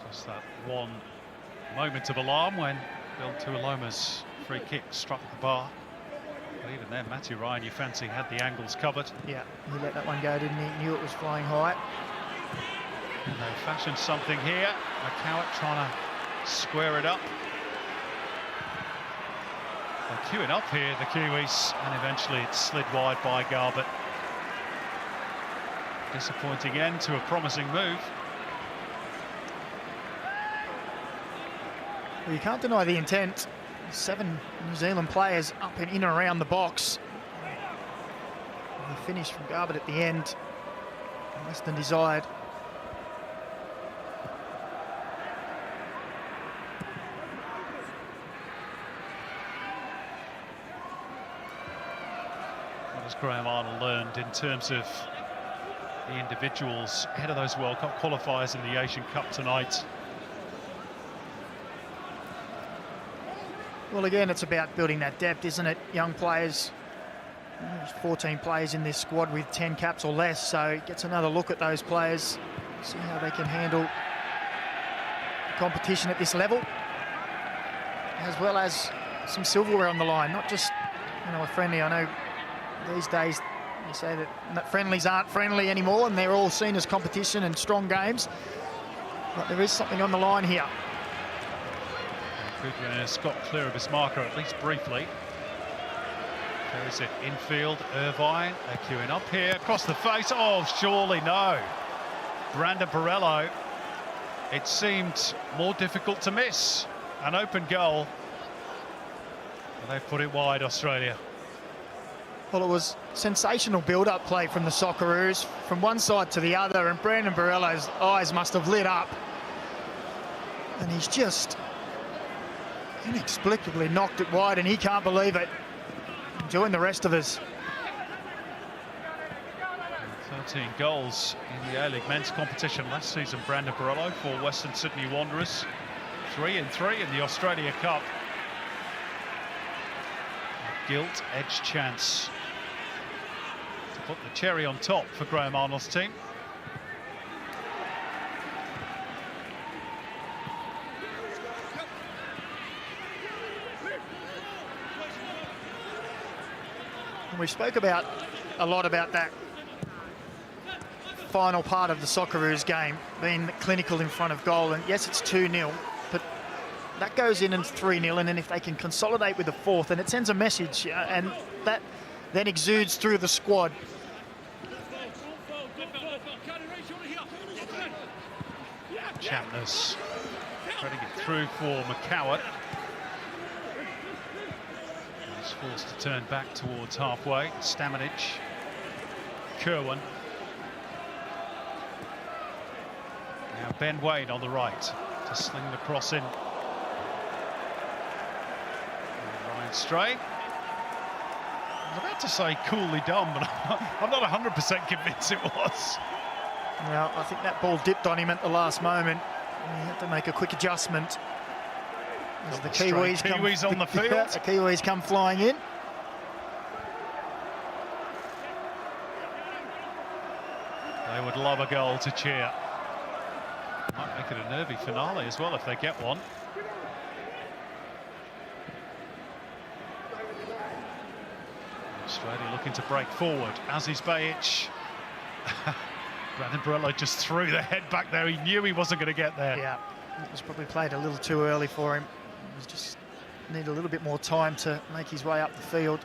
Just that one moment of alarm when Bill Tuiloma's free kick struck the bar. But even then, Matthew Ryan, you fancy, had the angles covered. Yeah, he let that one go, didn't he? Knew it was flying high. And they fashioned something here. McCowart trying to square it up. They're queuing up here, the Kiwis, and eventually it's slid wide by Garbett. Disappointing end to a promising move. Well, you can't deny the intent. 7 New Zealand players up and in and around the box. And the finish from Garbett at the end, less than desired. What has Graham Arnold learned in terms of the individuals ahead of those World Cup qualifiers in the Asian Cup tonight? Well, again, it's about building that depth, isn't it? Young players. There's 14 players in this squad with 10 caps or less, so it gets another look at those players, see how they can handle competition at this level, as well as some silverware on the line, not just, you know, a friendly. I know these days you say that friendlies aren't friendly anymore and they're all seen as competition and strong games, but there is something on the line here. Goodwin has got clear of his marker, at least briefly. Carries it infield, Irvine, they're queuing up here, across the face, oh, surely no. Brandon Borello, it seemed more difficult to miss. An open goal, and they've put it wide, Australia. Well, it was sensational build-up play from the Socceroos, from one side to the other, and Brandon Borello's eyes must have lit up. And he's just inexplicably knocked it wide, and he can't believe it. Join the rest of us. 13 goals in the A-League men's competition last season, Brandon Borello for Western Sydney Wanderers. 3 and 3 in the Australia Cup. A gilt-edged chance to put the cherry on top for Graham Arnold's team. We spoke a lot about that final part of the Socceroos game, being clinical in front of goal. And yes, it's 2-0, but that goes in and 3-0. And then if they can consolidate with the fourth, and it sends a message, and that then exudes through the squad. Champness trying to get through for McCowart. He's forced to turn back towards halfway. Stamenic, Kerwin. Now Ben Wade on the right to sling the cross in. Ryan Stray. I was about to say coolly done, but I'm not 100% convinced it was. Well, I think that ball dipped on him at the last moment. He had to make a quick adjustment. As the Kiwis on the field. The Kiwis come flying in. They would love a goal to cheer. Might make it a nervy finale as well if they get one. Australia looking to break forward, as is Bajic. Brandon Borello just threw the head back there. He knew he wasn't going to get there. Yeah, it was probably played a little too early for him. He was just need a little bit more time to make his way up the field.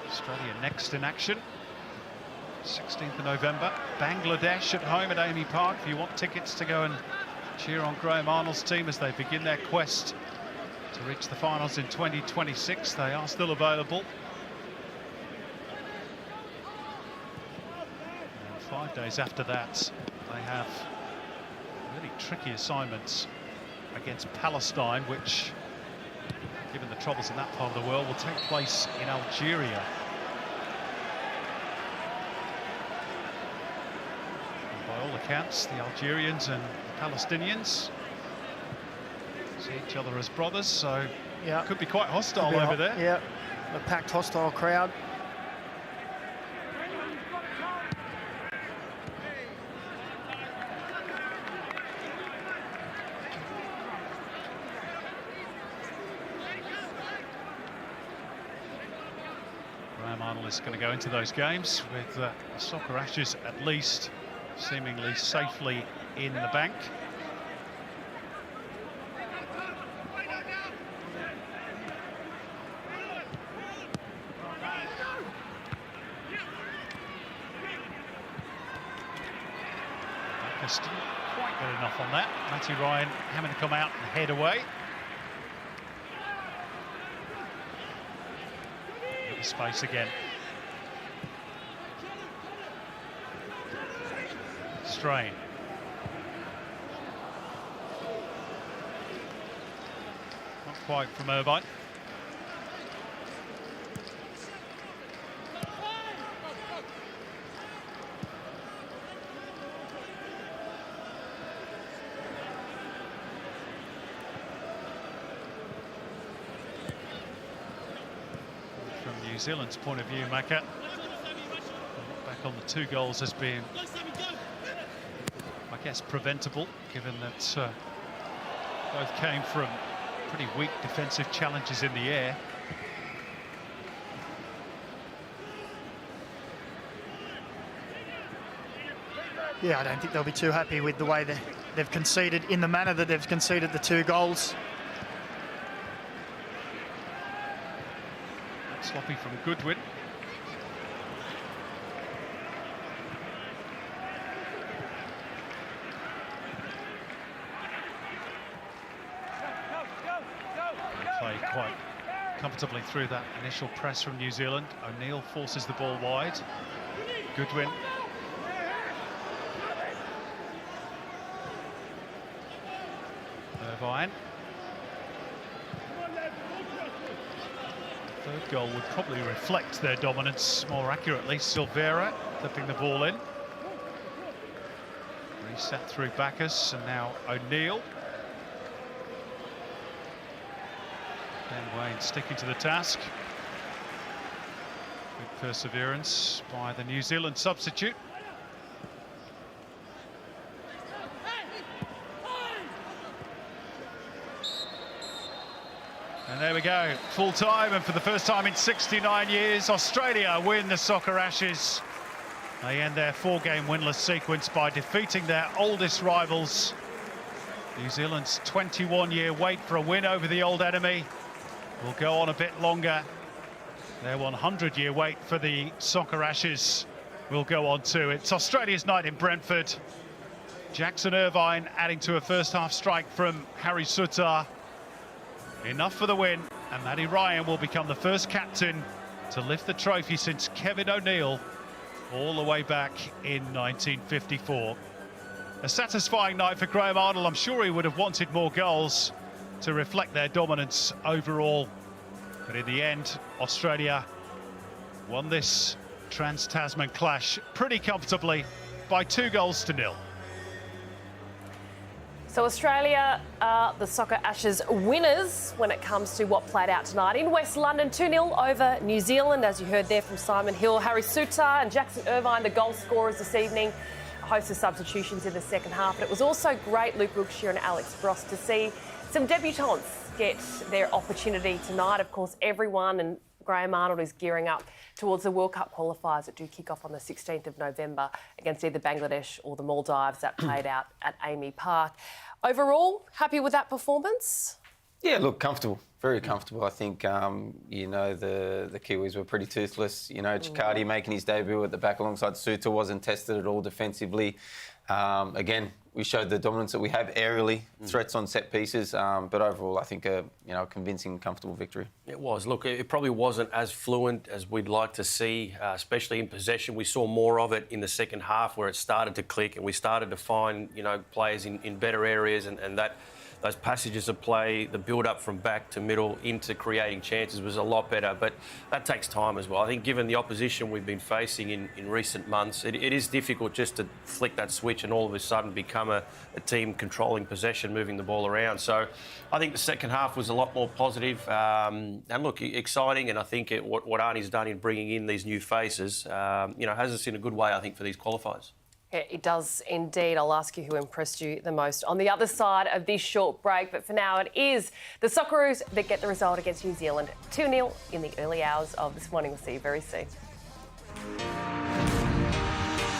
Australia next in action. 16th of November, Bangladesh at home at Amy Park. If you want tickets to go and cheer on Graham Arnold's team as they begin their quest to reach the finals in 2026, they are still available. And 5 days after that, they have really tricky assignments against Palestine, which, given the troubles in that part of the world, will take place in Algeria. By all accounts, the Algerians and the Palestinians see each other as brothers, so Yeah, it could be quite hostile over there. Yeah, a packed, hostile crowd. Graham Arnold is going to go into those games with the Soccer Ashes at least seemingly safely in the bank. Didn't quite get enough on that. Matty Ryan having to come out and head away. Bit of space again. Strain. Not quite from Irvine. New Zealand's point of view, Macca, back on the 2 goals has been, I guess, preventable, given that both came from pretty weak defensive challenges in the air. Yeah, I don't think they'll be too happy with the way they've conceded, in the manner that they've conceded the 2 goals. Sloppy from Goodwin. Play quite comfortably through that initial press from New Zealand. O'Neill forces the ball wide. Goodwin. Irvine. Third goal would probably reflect their dominance more accurately. Silvera flipping the ball in. Reset through Bacchus, and now O'Neill. Ben Wayne sticking to the task. Good perseverance by the New Zealand substitute. And there we go, full time, and for the first time in 69 years, Australia win the Soccer Ashes. They end their 4-game winless sequence by defeating their oldest rivals. New Zealand's 21-year wait for a win over the old enemy will go on a bit longer. Their 100-year wait for the Soccer Ashes will go on too. It's Australia's night in Brentford. Jackson Irvine adding to a first-half strike from Harry Sutar. Enough for the win, and Matty Ryan will become the first captain to lift the trophy since Kevin O'Neill all the way back in 1954. A satisfying night for Graham Arnold. I'm sure he would have wanted more goals to reflect their dominance overall. But in the end, Australia won this Trans-Tasman clash pretty comfortably by 2-0. So Australia are the Soccer Ashes winners when it comes to what played out tonight in West London. 2-0 over New Zealand, as you heard there from Simon Hill. Harry Sutar and Jackson Irvine, the goal scorers this evening. A host of substitutions in the second half. But it was also great, Luke Wilkshire and Alex Frost, to see some debutants get their opportunity tonight. Of course, everyone, and Graham Arnold is gearing up towards the World Cup qualifiers that do kick off on the 16th of November against either Bangladesh or the Maldives. That played out at Amy Park. Overall, happy with that performance? Yeah, look, comfortable, very comfortable. I think, you know, the Kiwis were pretty toothless. You know, Chicardi making his debut at the back alongside Suter wasn't tested at all defensively. Again, we showed the dominance that we have aerially, threats on set pieces, but overall I think a convincing, comfortable victory. It was. Look, it probably wasn't as fluent as we'd like to see, especially in possession. We saw more of it in the second half where it started to click and we started to find, you know, players in better areas and that those passages of play, the build-up from back to middle into creating chances was a lot better, but that takes time as well. I think given the opposition we've been facing in recent months, it is difficult just to flick that switch and all of a sudden become a team controlling possession, moving the ball around. So I think the second half was a lot more positive and look, exciting, and I think what Arnie's done in bringing in these new faces, you know, has us in a good way, I think, for these qualifiers. Yeah, it does indeed. I'll ask you who impressed you the most on the other side of this short break. But for now, it is the Socceroos that get the result against New Zealand. 2-0 in the early hours of this morning. We'll see you very soon.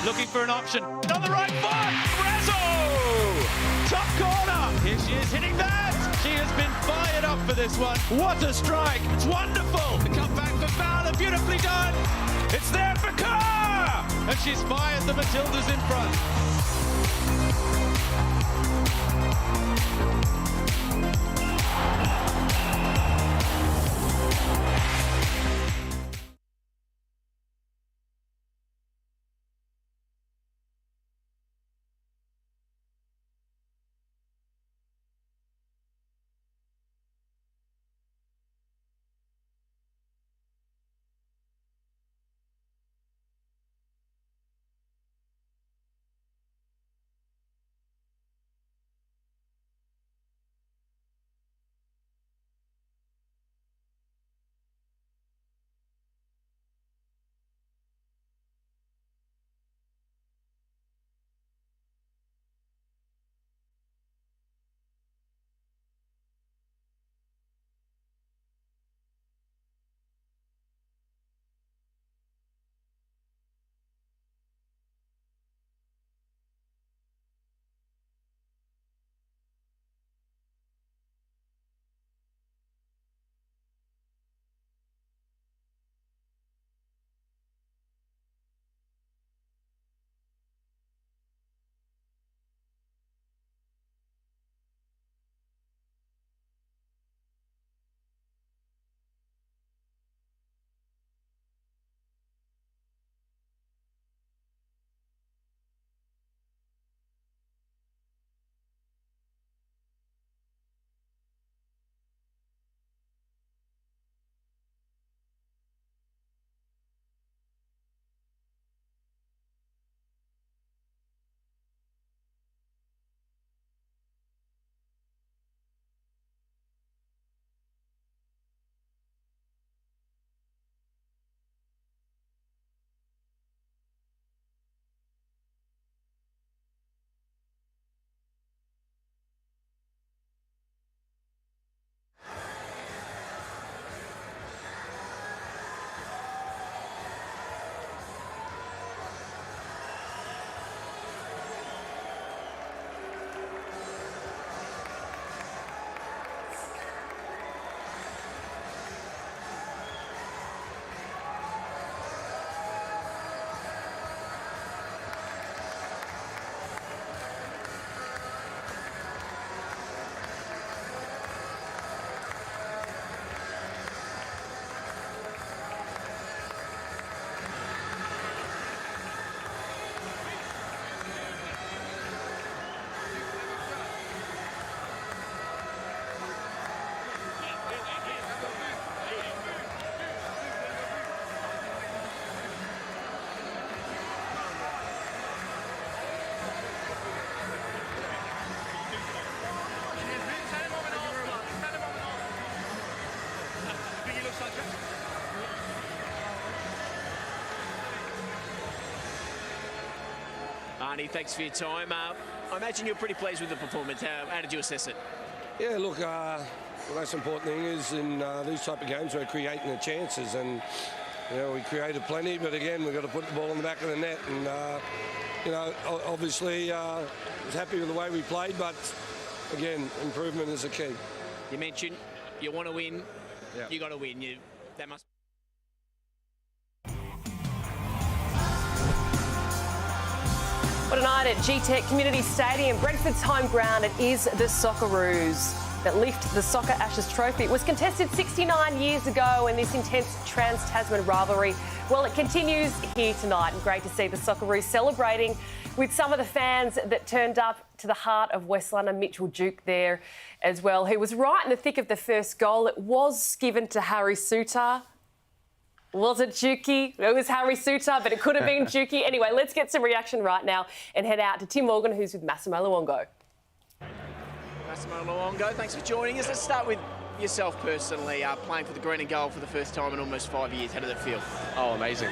Looking for an option. On the right foot. Razzo! Top corner. Here she is hitting that. She has been fired up for this one. What a strike. It's wonderful. The comeback for Fowler. Beautifully done. It's there for Kerr. And she's fired the Matildas in front. Arnie, thanks for your time. I imagine you're pretty pleased with the performance. How did you assess it? Yeah, look, The most important thing is in these type of games we're creating the chances, and we created plenty, but again we've got to put the ball in the back of the net, and obviously I was happy with the way we played, but again improvement is the key. You mentioned you want to win, you got to win. That must. What a night at G-Tech Community Stadium, Brentford's home ground. It is the Socceroos that lift the Soccer Ashes trophy. It was contested 69 years ago in this intense trans-Tasman rivalry. Well, it continues here tonight, and great to see the Socceroos celebrating with some of the fans that turned up to the heart of West London. Mitchell Duke there as well, who was right in the thick of the first goal. It was given to Harry Suter. Was it Dukey? It was Harry Suter, but it could have been Dukey. Anyway, let's get some reaction right now and head out to Tim Morgan, who's with Massimo Luongo. Massimo Luongo, thanks for joining us. Let's start with yourself personally, playing for the green and gold for the first time in almost 5 years. How did it feel? Oh, amazing.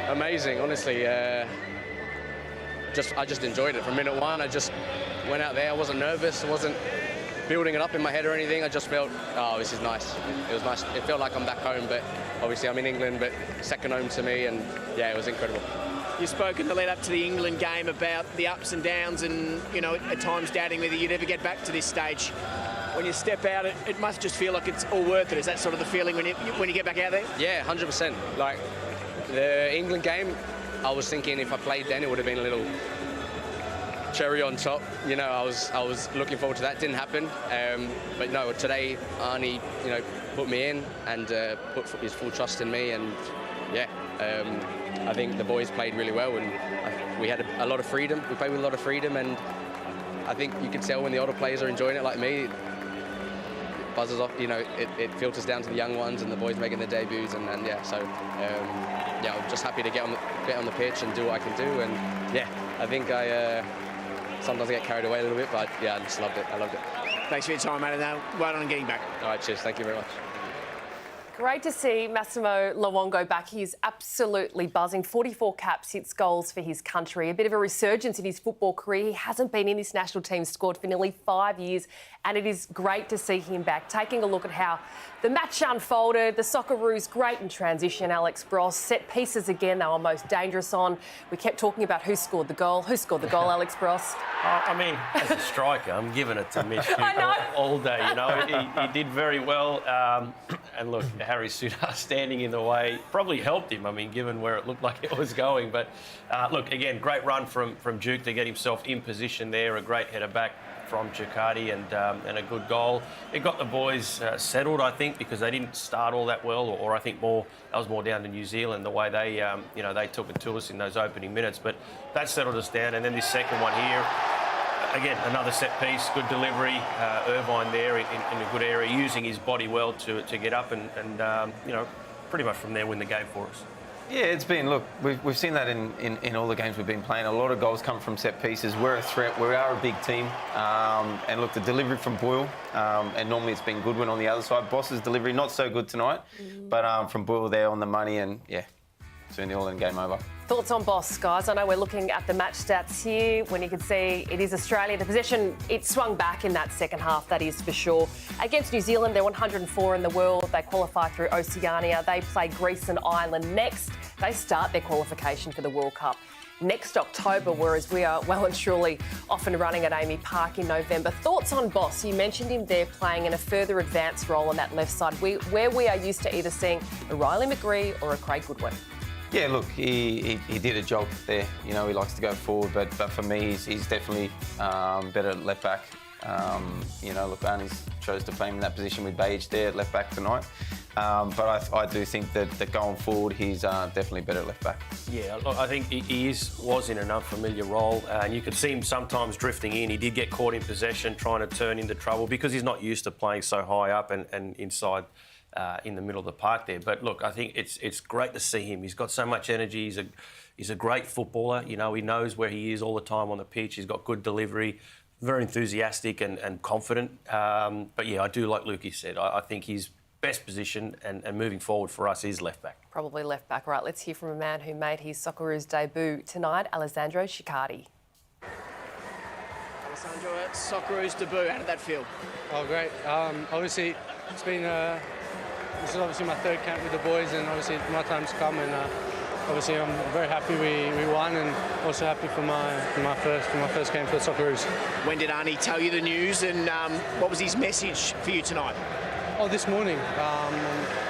Amazing, honestly. I just enjoyed it from minute one. I just went out there. I wasn't nervous. I wasn't building it up in my head or anything. I just felt, oh, this is nice. It was nice. It felt like I'm back home, but obviously I'm in England, but second home to me, and yeah, it was incredible. You've spoken the lead up to the England game about the ups and downs, and at times doubting whether you'd ever get back to this stage. When you step out, it must just feel like it's all worth it. Is that sort of the feeling when you get back out there? Yeah, 100%. Like the England game, I was thinking if I played then, it would have been a little cherry on top. I was looking forward to that. Didn't happen, but no, today Arnie put me in and put his full trust in me, and yeah, I think the boys played really well, and we had a lot of freedom. We played with a lot of freedom, and I think you can tell when the older players are enjoying it like me. It buzzes off, it filters down to the young ones and the boys making their debuts, and yeah, so yeah, I'm just happy to get on the pitch and do what I can do, and yeah, I think sometimes I get carried away a little bit, but yeah, I just loved it. I loved it. Thanks for your time, mate, and well done on getting back. All right, cheers. Thank you very much. Great to see Massimo Luongo back. He's absolutely buzzing. 44 caps, 6 goals for his country. A bit of a resurgence in his football career. He hasn't been in this national team squad for nearly 5 years, and it is great to see him back. Taking a look at how the match unfolded, the Socceroos great in transition. Alex Bross, set pieces again, they were most dangerous on. We kept talking about who scored the goal. Who scored the goal, Alex Bross? I mean, as a striker, I'm giving it to Mitch all day. He did very well. And look, Harry Suter standing in the way probably helped him. I mean, given where it looked like it was going. But look, again, great run from Duke to get himself in position there. A great header back from Chikati and a good goal. It got the boys settled, I think, because they didn't start all that well, or I think that was more down to New Zealand, the way they they took it to us in those opening minutes. But that settled us down, and then this second one here, again, another set piece, good delivery. Irvine there in a good area, using his body well to get up and pretty much from there win the game for us. Yeah, it's been, look, we've seen that in all the games we've been playing. A lot of goals come from set pieces. We're a threat. We are a big team. And look, the delivery from Boyle, and normally it's been Goodwin on the other side. Boss's delivery, not so good tonight, but from Boyle there on the money, and yeah, 2-0 and game over. Thoughts on Boss, guys? I know we're looking at the match stats here when you can see it is Australia. The possession, it swung back in that second half, that is for sure. Against New Zealand, they're 104 in the world. They qualify through Oceania. They play Greece and Ireland next. They start their qualification for the World Cup next October, whereas we are well and truly off and running at Amy Park in November. Thoughts on Boss? You mentioned him there playing in a further advanced role on that left side, where we are used to either seeing a Riley McGree or a Craig Goodwin. Yeah, look, he did a job there. He likes to go forward, but for me, he's definitely better at left back. Look, Arnie's chose to play him in that position with Beige there at left back tonight. But I do think that going forward, he's definitely better at left back. Yeah, look, I think he was in an unfamiliar role, and you could see him sometimes drifting in. He did get caught in possession, trying to turn into trouble because he's not used to playing so high up and inside. In the middle of the park there. But look, I think it's great to see him. He's got so much energy. He's a great footballer. He knows where he is all the time on the pitch. He's got good delivery, very enthusiastic and confident. But yeah, I do like Lukey said. I think his best position and moving forward for us is left back. Probably left back. Right, let's hear from a man who made his Socceroos debut tonight, Alessandro Ciccardi. Alessandro, Socceroos debut, how did that feel? Oh, great. Obviously, it's been this is obviously my third camp with the boys, and obviously my time's come, and obviously I'm very happy we won, and also happy for my first game for the Socceroos. When did Arnie tell you the news, and what was his message for you tonight? Oh, this morning.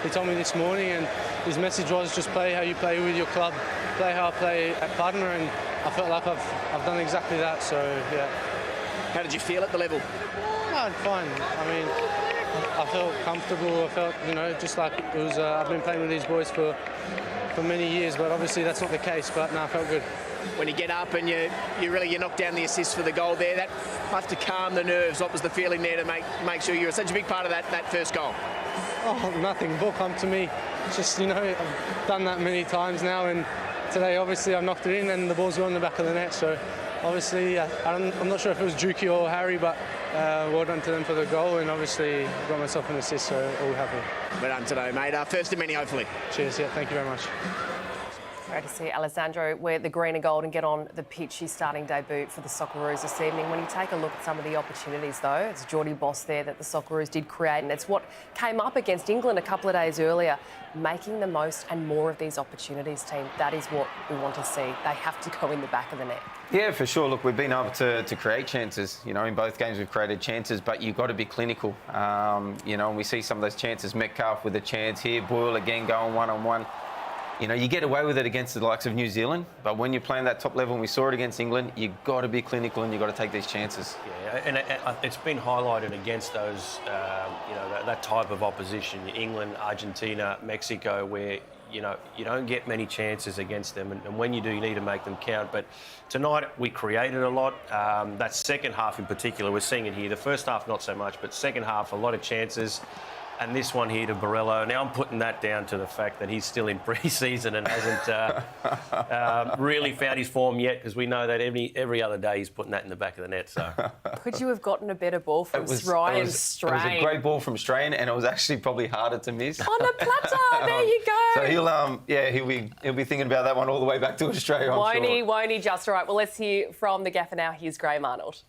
He told me this morning, and his message was just play how you play with your club, play how I play at Partner, and I felt like I've done exactly that. So yeah. How did you feel at the level? No, fine. I mean, I felt comfortable. I felt, just like it was. I've been playing with these boys for many years, but obviously that's not the case. But no, I felt good. When you get up and you knock down the assist for the goal there, that must have calmed the nerves. What was the feeling there to make sure you were such a big part of that first goal? Oh, nothing. Ball come to me. It's just, I've done that many times now, and today obviously I knocked it in and the ball's gone in the back of the net. So obviously I'm not sure if it was Juki or Harry, but well done to them for the goal, and obviously got myself an assist, so all happy. Well done today, mate. First of many, hopefully. Cheers. Yeah, thank you very much. Great to see Alessandro wear the green and gold and get on the pitch. His starting debut for the Socceroos this evening. When you take a look at some of the opportunities, though, it's Geordie Boss there that the Socceroos did create, and it's what came up against England a couple of days earlier. Making the most and more of these opportunities, team. That is what we want to see. They have to go in the back of the net. Yeah, for sure. Look, we've been able to create chances. In both games we've created chances, but you've got to be clinical. And we see some of those chances. Metcalf with a chance here. Boyle again going one-on-one. You get away with it against the likes of New Zealand, but when you're playing that top level, and we saw it against England, you've got to be clinical and you've got to take these chances. Yeah, and it's been highlighted against those, that type of opposition, England, Argentina, Mexico, where, you don't get many chances against them, and when you do, you need to make them count. But tonight, we created a lot. That second half in particular, we're seeing it here. The first half, not so much, but second half, a lot of chances. And this one here to Borrello. Now I'm putting that down to the fact that he's still in pre-season and hasn't really found his form yet, because we know that every other day he's putting that in the back of the net. So could you have gotten a better ball from Ryan Strain? It was a great ball from Strain, and it was actually probably harder to miss. On a platter, there you go. So he'll be thinking about that one all the way back to Australia. Won't he? Just all right. Well, let's hear from the gaffer now. Here's Graham Arnold.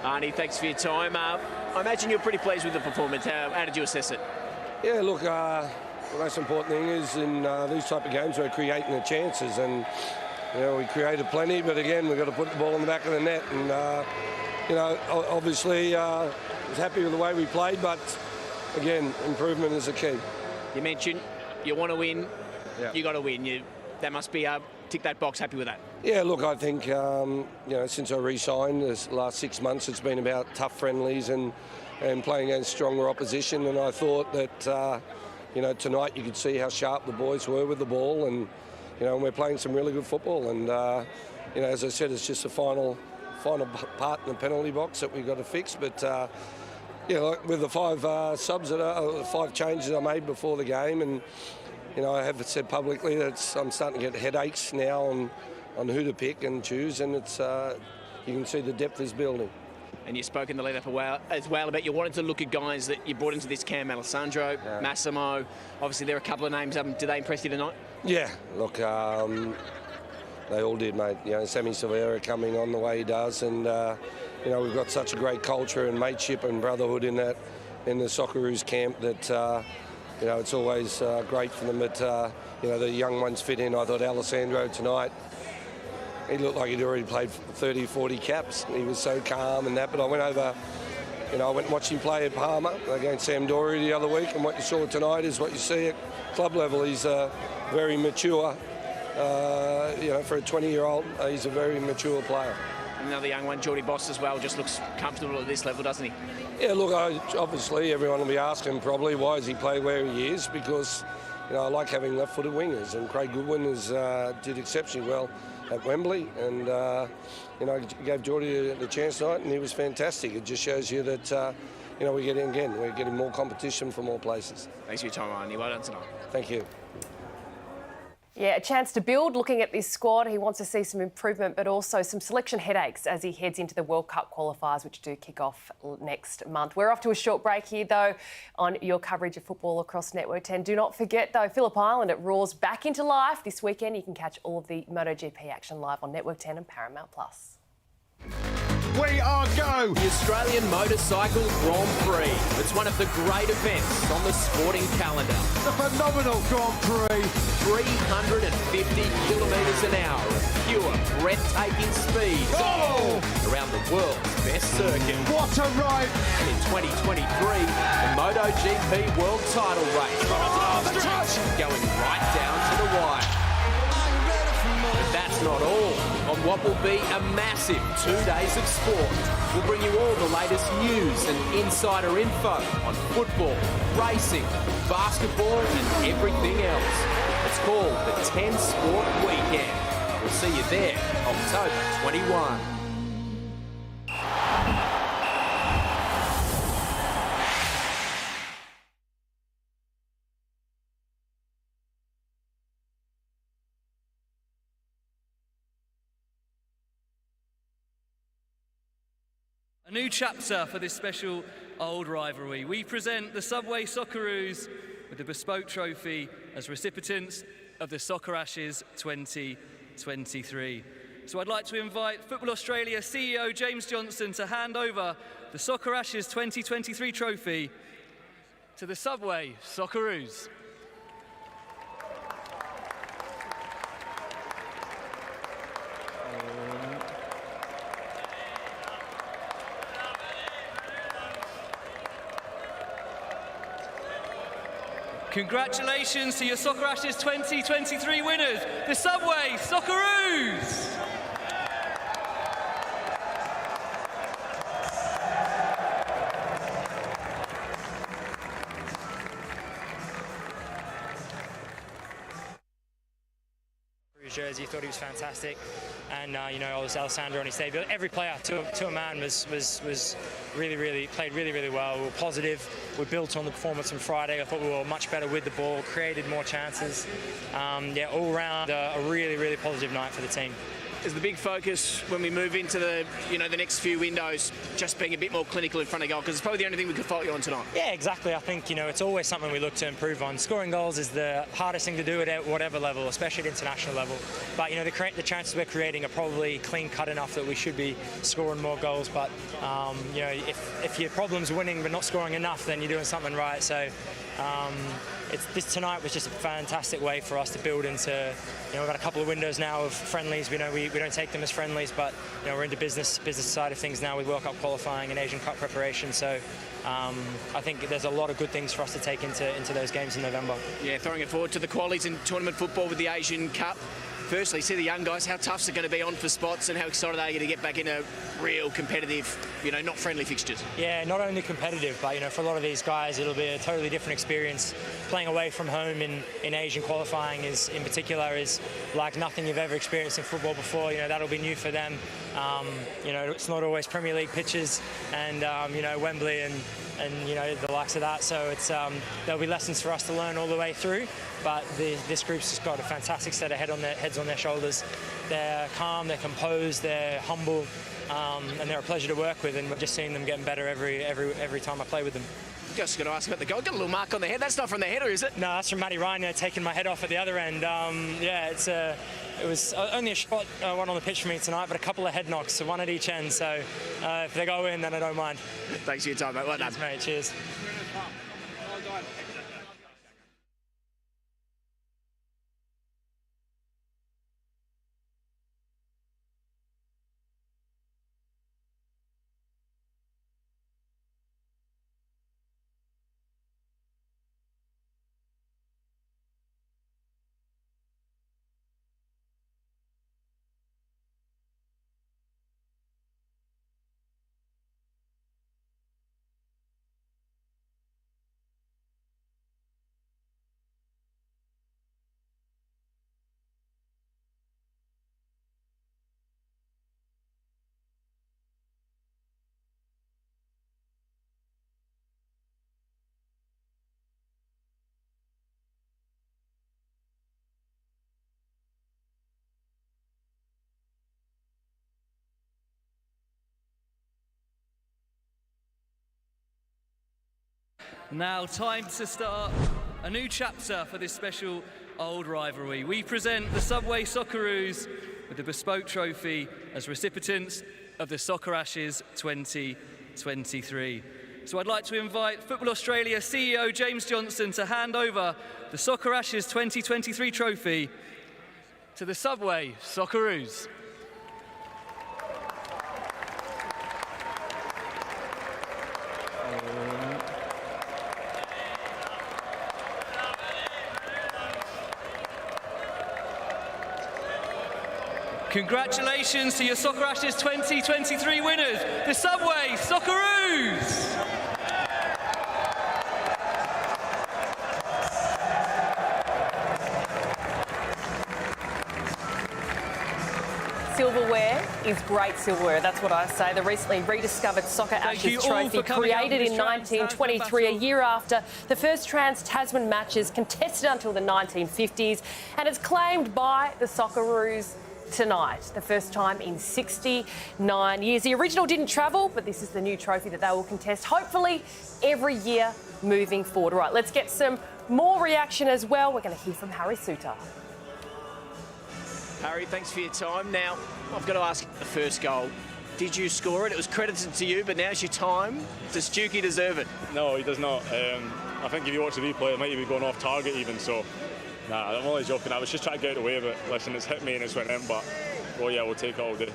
Arnie, thanks for your time. I imagine you're pretty pleased with the performance. How did you assess it? Yeah, look, the most important thing is in these type of games we're creating the chances, and we created plenty, but again we've got to put the ball in the back of the net, and obviously I was happy with the way we played, but again improvement is the key. You mentioned you want to win, yeah. You got to win. That must be tick that box. Happy with that? Yeah, look, I think since I re-signed this last 6 months, it's been about tough friendlies and playing against stronger opposition. And I thought that tonight you could see how sharp the boys were with the ball, and we're playing some really good football. And as I said, it's just the final part in the penalty box that we've got to fix. But with the 5 subs that 5 changes I made before the game, and I have said publicly that I'm starting to get headaches now on who to pick and choose, and it's you can see the depth is building. And you spoke in the lead-up as well about you wanted to look at guys that you brought into this camp, Alessandro, Massimo. Obviously, there are a couple of names. Did they impress you tonight? Yeah, look, they all did, mate. Sammy Silvera coming on the way he does, and we've got such a great culture and mateship and brotherhood in the Socceroos camp that. It's always great for them, but, the young ones fit in. I thought Alessandro tonight, he looked like he'd already played 30, 40 caps. He was so calm and that, but I went over, I went and watched him play at Parma against Sampdoria the other week, and what you saw tonight is what you see at club level. He's very mature, for a 20-year-old, he's a very mature player. Another young one, Geordie Boss as well, just looks comfortable at this level, doesn't he? Yeah, look, obviously everyone will be asking probably why does he play where he is, because I like having left-footed wingers, and Craig Goodwin did exceptionally well at Wembley, and gave Geordie the chance tonight, and he was fantastic. It just shows you that we're getting more competition from more places. Thanks for your time, Arnie. Well done tonight. Thank you. Yeah, a chance to build. Looking at this squad, he wants to see some improvement, but also some selection headaches as he heads into the World Cup qualifiers, which do kick off next month. We're off to a short break here, though, on your coverage of football across Network 10. Do not forget, though, Phillip Island, it roars back into life this weekend. You can catch all of the MotoGP action live on Network 10 and Paramount+. we are go! The Australian Motorcycle Grand Prix. It's one of the great events on the sporting calendar. The phenomenal Grand Prix. 350 kilometres an hour of pure, breathtaking speed. Oh! Around the world's best circuit. What a ride! And in 2023, the MotoGP World Title Race. Oh, the touch! Going right down to the wire. But that's not all. On what will be a massive 2 days of sport, we'll bring you all the latest news and insider info on football, racing, basketball and everything else. It's called the 10 Sport Weekend. We'll see you there, October 21. A new chapter for this special old rivalry. We present the Subway Socceroos with the bespoke trophy as recipients of the Soccer Ashes 2023. So I'd like to invite Football Australia CEO James Johnson to hand over the Soccer Ashes 2023 trophy to the Subway Socceroos. Congratulations to your Soccer Ashes 2023 winners, the Subway Socceroos! Jersey, thought he was fantastic, and I was Alessandro on his debut. Every player to a man was really played really well. We were positive. We built on the performance on Friday. I thought we were much better with the ball, created more chances. All round a really positive night for the team. Is the big focus when we move into the the next few windows just being a bit more clinical in front of goal, because it's probably the only thing we could fault you on tonight? Yeah, exactly. I think it's always something we look to improve on. Scoring goals is the hardest thing to do at whatever level, especially at international level. But the chances we're creating are probably clean cut enough that we should be scoring more goals. But if your problem's winning but not scoring enough, then you're doing something right. So. Tonight was just a fantastic way for us to build into, we've got a couple of windows now of friendlies. We don't take them as friendlies, but we're into business side of things now with World Cup qualifying and Asian Cup preparation. So I think there's a lot of good things for us to take into those games in November. Yeah, throwing it forward to the qualies in tournament football with the Asian Cup. Firstly, see the young guys, how tough's it going to be on for spots, and how excited are you to get back into real competitive, not friendly fixtures? Yeah, not only competitive, but for a lot of these guys, it'll be a totally different experience. Playing away from home in Asian qualifying is like nothing you've ever experienced in football before. That'll be new for them. It's not always Premier League pitches, and Wembley and the likes of that. So there'll be lessons for us to learn all the way through. But this group's just got a fantastic set of heads on their shoulders. They're calm, they're composed, they're humble, and they're a pleasure to work with. And we're just seeing them getting better every time I play with them. Just going to ask about the goal. Got a little mark on the head. That's not from the header, is it? No, that's from Matty Ryan taking my head off at the other end. It was only a shot one on the pitch for me tonight, but a couple of head knocks, so one at each end. So if they go in, then I don't mind. Thanks for your time, mate. Well done. Thanks, mate. Cheers. Now, time to start a new chapter for this special old rivalry. We present the Subway Socceroos with the bespoke trophy as recipients of the Soccer Ashes 2023. So I'd like to invite Football Australia CEO James Johnson to hand over the Soccer Ashes 2023 trophy to the Subway Socceroos. Congratulations to your Soccer Ashes 2023 winners, the Subway Socceroos! Silverware is great silverware, that's what I say. The recently rediscovered Soccer Ashes trophy, created in 1923, a year after the first Trans-Tasman matches, contested until the 1950s, and it's claimed by the Socceroos tonight, the first time in 69 years. The original didn't travel, but this is the new trophy that they will contest, hopefully every year moving forward. Right, let's get some more reaction as well. We're going to hear from Harry Suter. Harry, thanks for your time. Now, I've got to ask the first goal. Did you score it? It was credited to you, but now's your time. Does Dukey deserve it? No, he does not. I think if you watch the replay, it might even be going off target even, so... Nah, I'm only joking. I was just trying to get it away, but listen, it's hit me and it's went in, but well, yeah, we'll take it all day.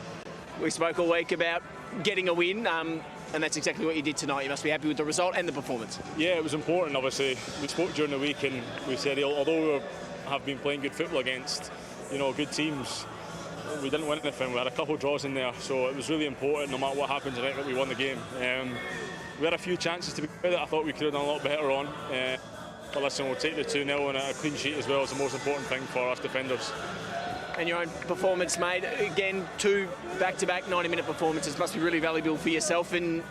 We spoke all week about getting a win, and that's exactly what you did tonight. You must be happy with the result and the performance. Yeah, it was important, obviously. We spoke during the week and we said, although we have been playing good football against, good teams, we didn't win anything. We had a couple of draws in there, so it was really important, no matter what happened tonight, that we won the game. We had a few chances to be good that I thought we could have done a lot better on. But listen, we'll take the 2-0 and a clean sheet as well is the most important thing for us defenders. And your own performance, mate. Again, 2 back-to-back 90-minute performances must be really valuable for yourself, and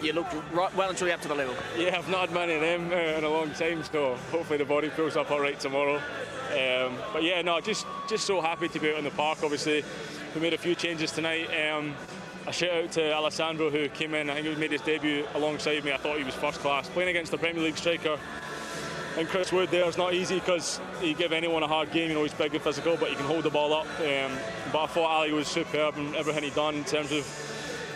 you looked right, well and truly up to the level. Yeah, I've not had many of them in a long time, so hopefully the body pulls up all right tomorrow. But yeah, no, just so happy to be out in the park. Obviously, we made a few changes tonight. A shout out to Alessandro, who came in. I think he made his debut alongside me. I thought he was first class. Playing against the Premier League striker and Chris Wood there is not easy, because you give anyone a hard game. He's big and physical, but he can hold the ball up. But I thought Ali was superb in everything he done in terms of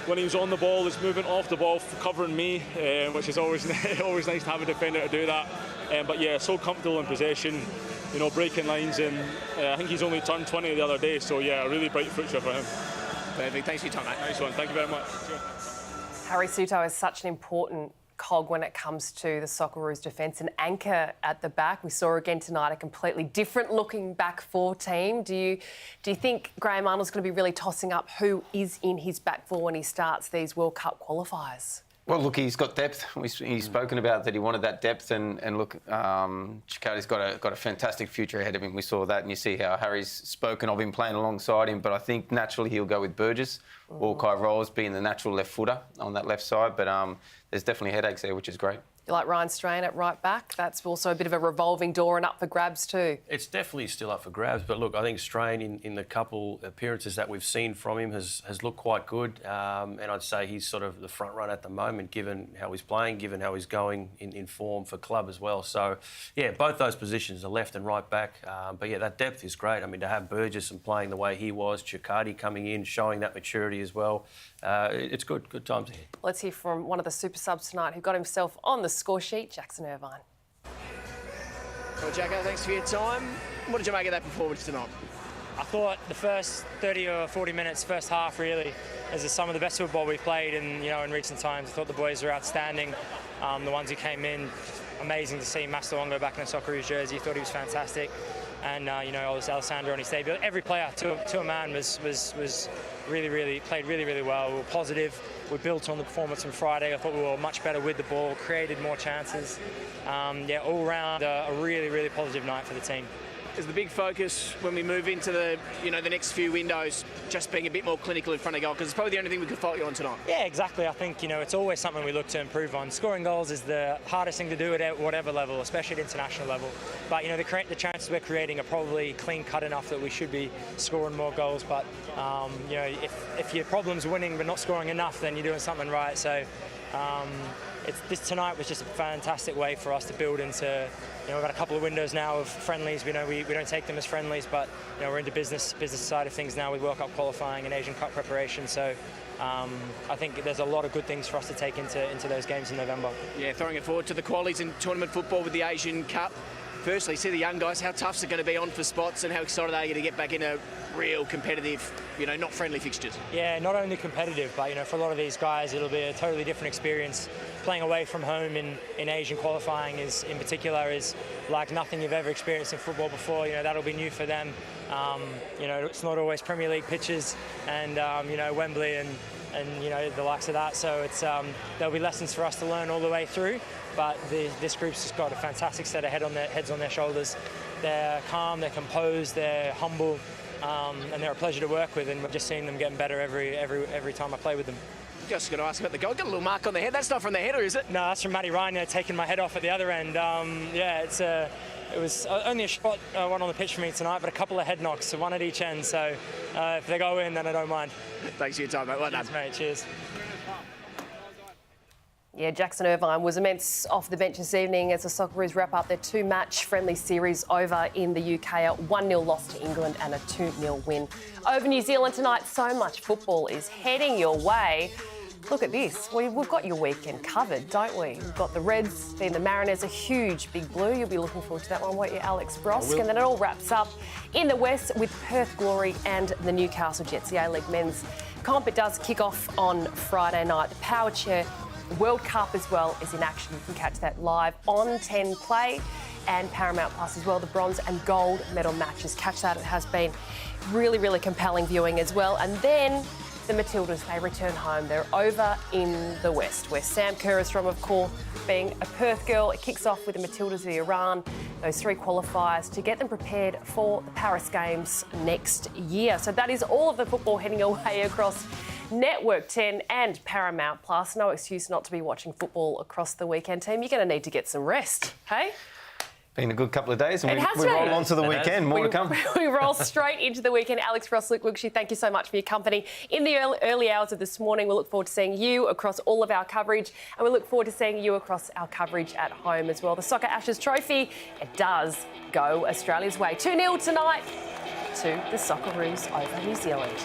when he was on the ball, his movement off the ball, covering me, which is always always nice to have a defender to do that. But yeah, so comfortable in possession, breaking lines, and I think he's only turned 20 the other day, so yeah, a really bright future for him. Perfect. Thanks for your time, mate. Nice one. Thank you very much. Harry Suter is such an important cog when it comes to the Socceroos defence, an anchor at the back. We saw again tonight a completely different looking back four team. Do you think Graham Arnold's going to be really tossing up who is in his back four when he starts these World Cup qualifiers? Well, look, he's got depth. He's spoken about that he wanted that depth, and look, Chicati's got a fantastic future ahead of him. We saw that, and you see how Harry's spoken of him playing alongside him. But I think naturally he'll go with Burgess, or Kai Rolls being the natural left footer on that left side. But there's definitely headaches there, which is great. You like Ryan Strain at right back? That's also a bit of a revolving door and up for grabs too. It's definitely still up for grabs, but look, I think Strain in the couple appearances that we've seen from him has looked quite good, and I'd say he's sort of the front runner at the moment, given how he's playing, given how he's going in form for club as well. So, yeah, both those positions, the left and right back, but yeah, that depth is great. I mean, to have Burgess and playing the way he was, Chicati coming in, showing that maturity as well, it's good times here. Let's hear from one of the super subs tonight who got himself on the score sheet, Jackson Irvine. Well, Jacko, thanks for your time. What did you make of that performance tonight? I thought the first 30 or 40 minutes, first half really, is some of the best football we've played in recent times. I thought the boys were outstanding. The ones who came in, amazing to see Master back in a Socceroos jersey. Thought he was fantastic. And Alessandro on his debut. Every player to a man was really played really well. We were positive. We built on the performance on Friday. I thought we were much better with the ball, created more chances. All round a really positive night for the team. Is the big focus when we move into the the next few windows just being a bit more clinical in front of goal, because it's probably the only thing we could fault you on tonight? Yeah, exactly. I think it's always something we look to improve on. Scoring goals is the hardest thing to do at whatever level, especially at international level. But the chances we're creating are probably clean cut enough that we should be scoring more goals. But if your problem's winning but not scoring enough, then you're doing something right. So tonight was just a fantastic way for us to build into. We've got a couple of windows now of friendlies. We know we don't take them as friendlies, but we're into business side of things now with World Cup qualifying and Asian Cup preparation. So I think there's a lot of good things for us to take into those games in November. Yeah, throwing it forward to the qualies in tournament football with the Asian Cup. Firstly, see the young guys, how tough's it going to be on for spots and how excited are you to get back in a real competitive, not friendly fixtures? Yeah, not only competitive, but for a lot of these guys, it'll be a totally different experience. Playing away from home in Asian qualifying in particular is like nothing you've ever experienced in football before. That'll be new for them. It's not always Premier League pitches and Wembley and the likes of that. So there'll be lessons for us to learn all the way through. But this group's just got a fantastic set of heads on their shoulders. They're calm, they're composed, they're humble, and they're a pleasure to work with. And we're just seeing them getting better every time I play with them. Just going to ask about the goal. Got a little mark on the head. That's not from the header, is it? No, that's from Matty Ryan taking my head off at the other end. It was only a shot one on the pitch for me tonight, but a couple of head knocks, so one at each end. So if they go in, then I don't mind. Thanks for your time, mate. Well done. Mate. Cheers. Yeah, Jackson Irvine was immense off the bench this evening as the Socceroos wrap up their two-match friendly series over in the UK. A 1-0 loss to England and a 2-0 win over New Zealand tonight. So much football is heading your way. Look at this. We've got your weekend covered, don't we? We've got the Reds, then the Mariners, a huge big blue. You'll be looking forward to that one, won't you, Alex Brosk? And then it all wraps up in the West with Perth Glory and the Newcastle Jets. The A-League men's comp, it does kick off on Friday night. The Power Chair World Cup as well is in action. You can catch that live on 10 Play and Paramount Plus as well. The bronze and gold medal matches. Catch that. It has been really, really compelling viewing as well. And then the Matildas, they return home. They're over in the West, where Sam Kerr is from, of course, being a Perth girl. It kicks off with the Matildas v Iran, those 3 qualifiers to get them prepared for the Paris Games next year. So that is all of the football heading away across Network 10 and Paramount Plus. No excuse not to be watching football across the weekend, team. You're going to need to get some rest, hey? Been a good couple of days, and we roll roll on to the weekend. More to come. We roll straight into the weekend. Alex Ross, Luke Wilkshire, thank you so much for your company in the early hours of this morning. We look forward to seeing you across all of our coverage, and we look forward to seeing you across our coverage at home as well. The Soccer Ashes Trophy, it does go Australia's way. 2-0 tonight to the Socceroos over New Zealand.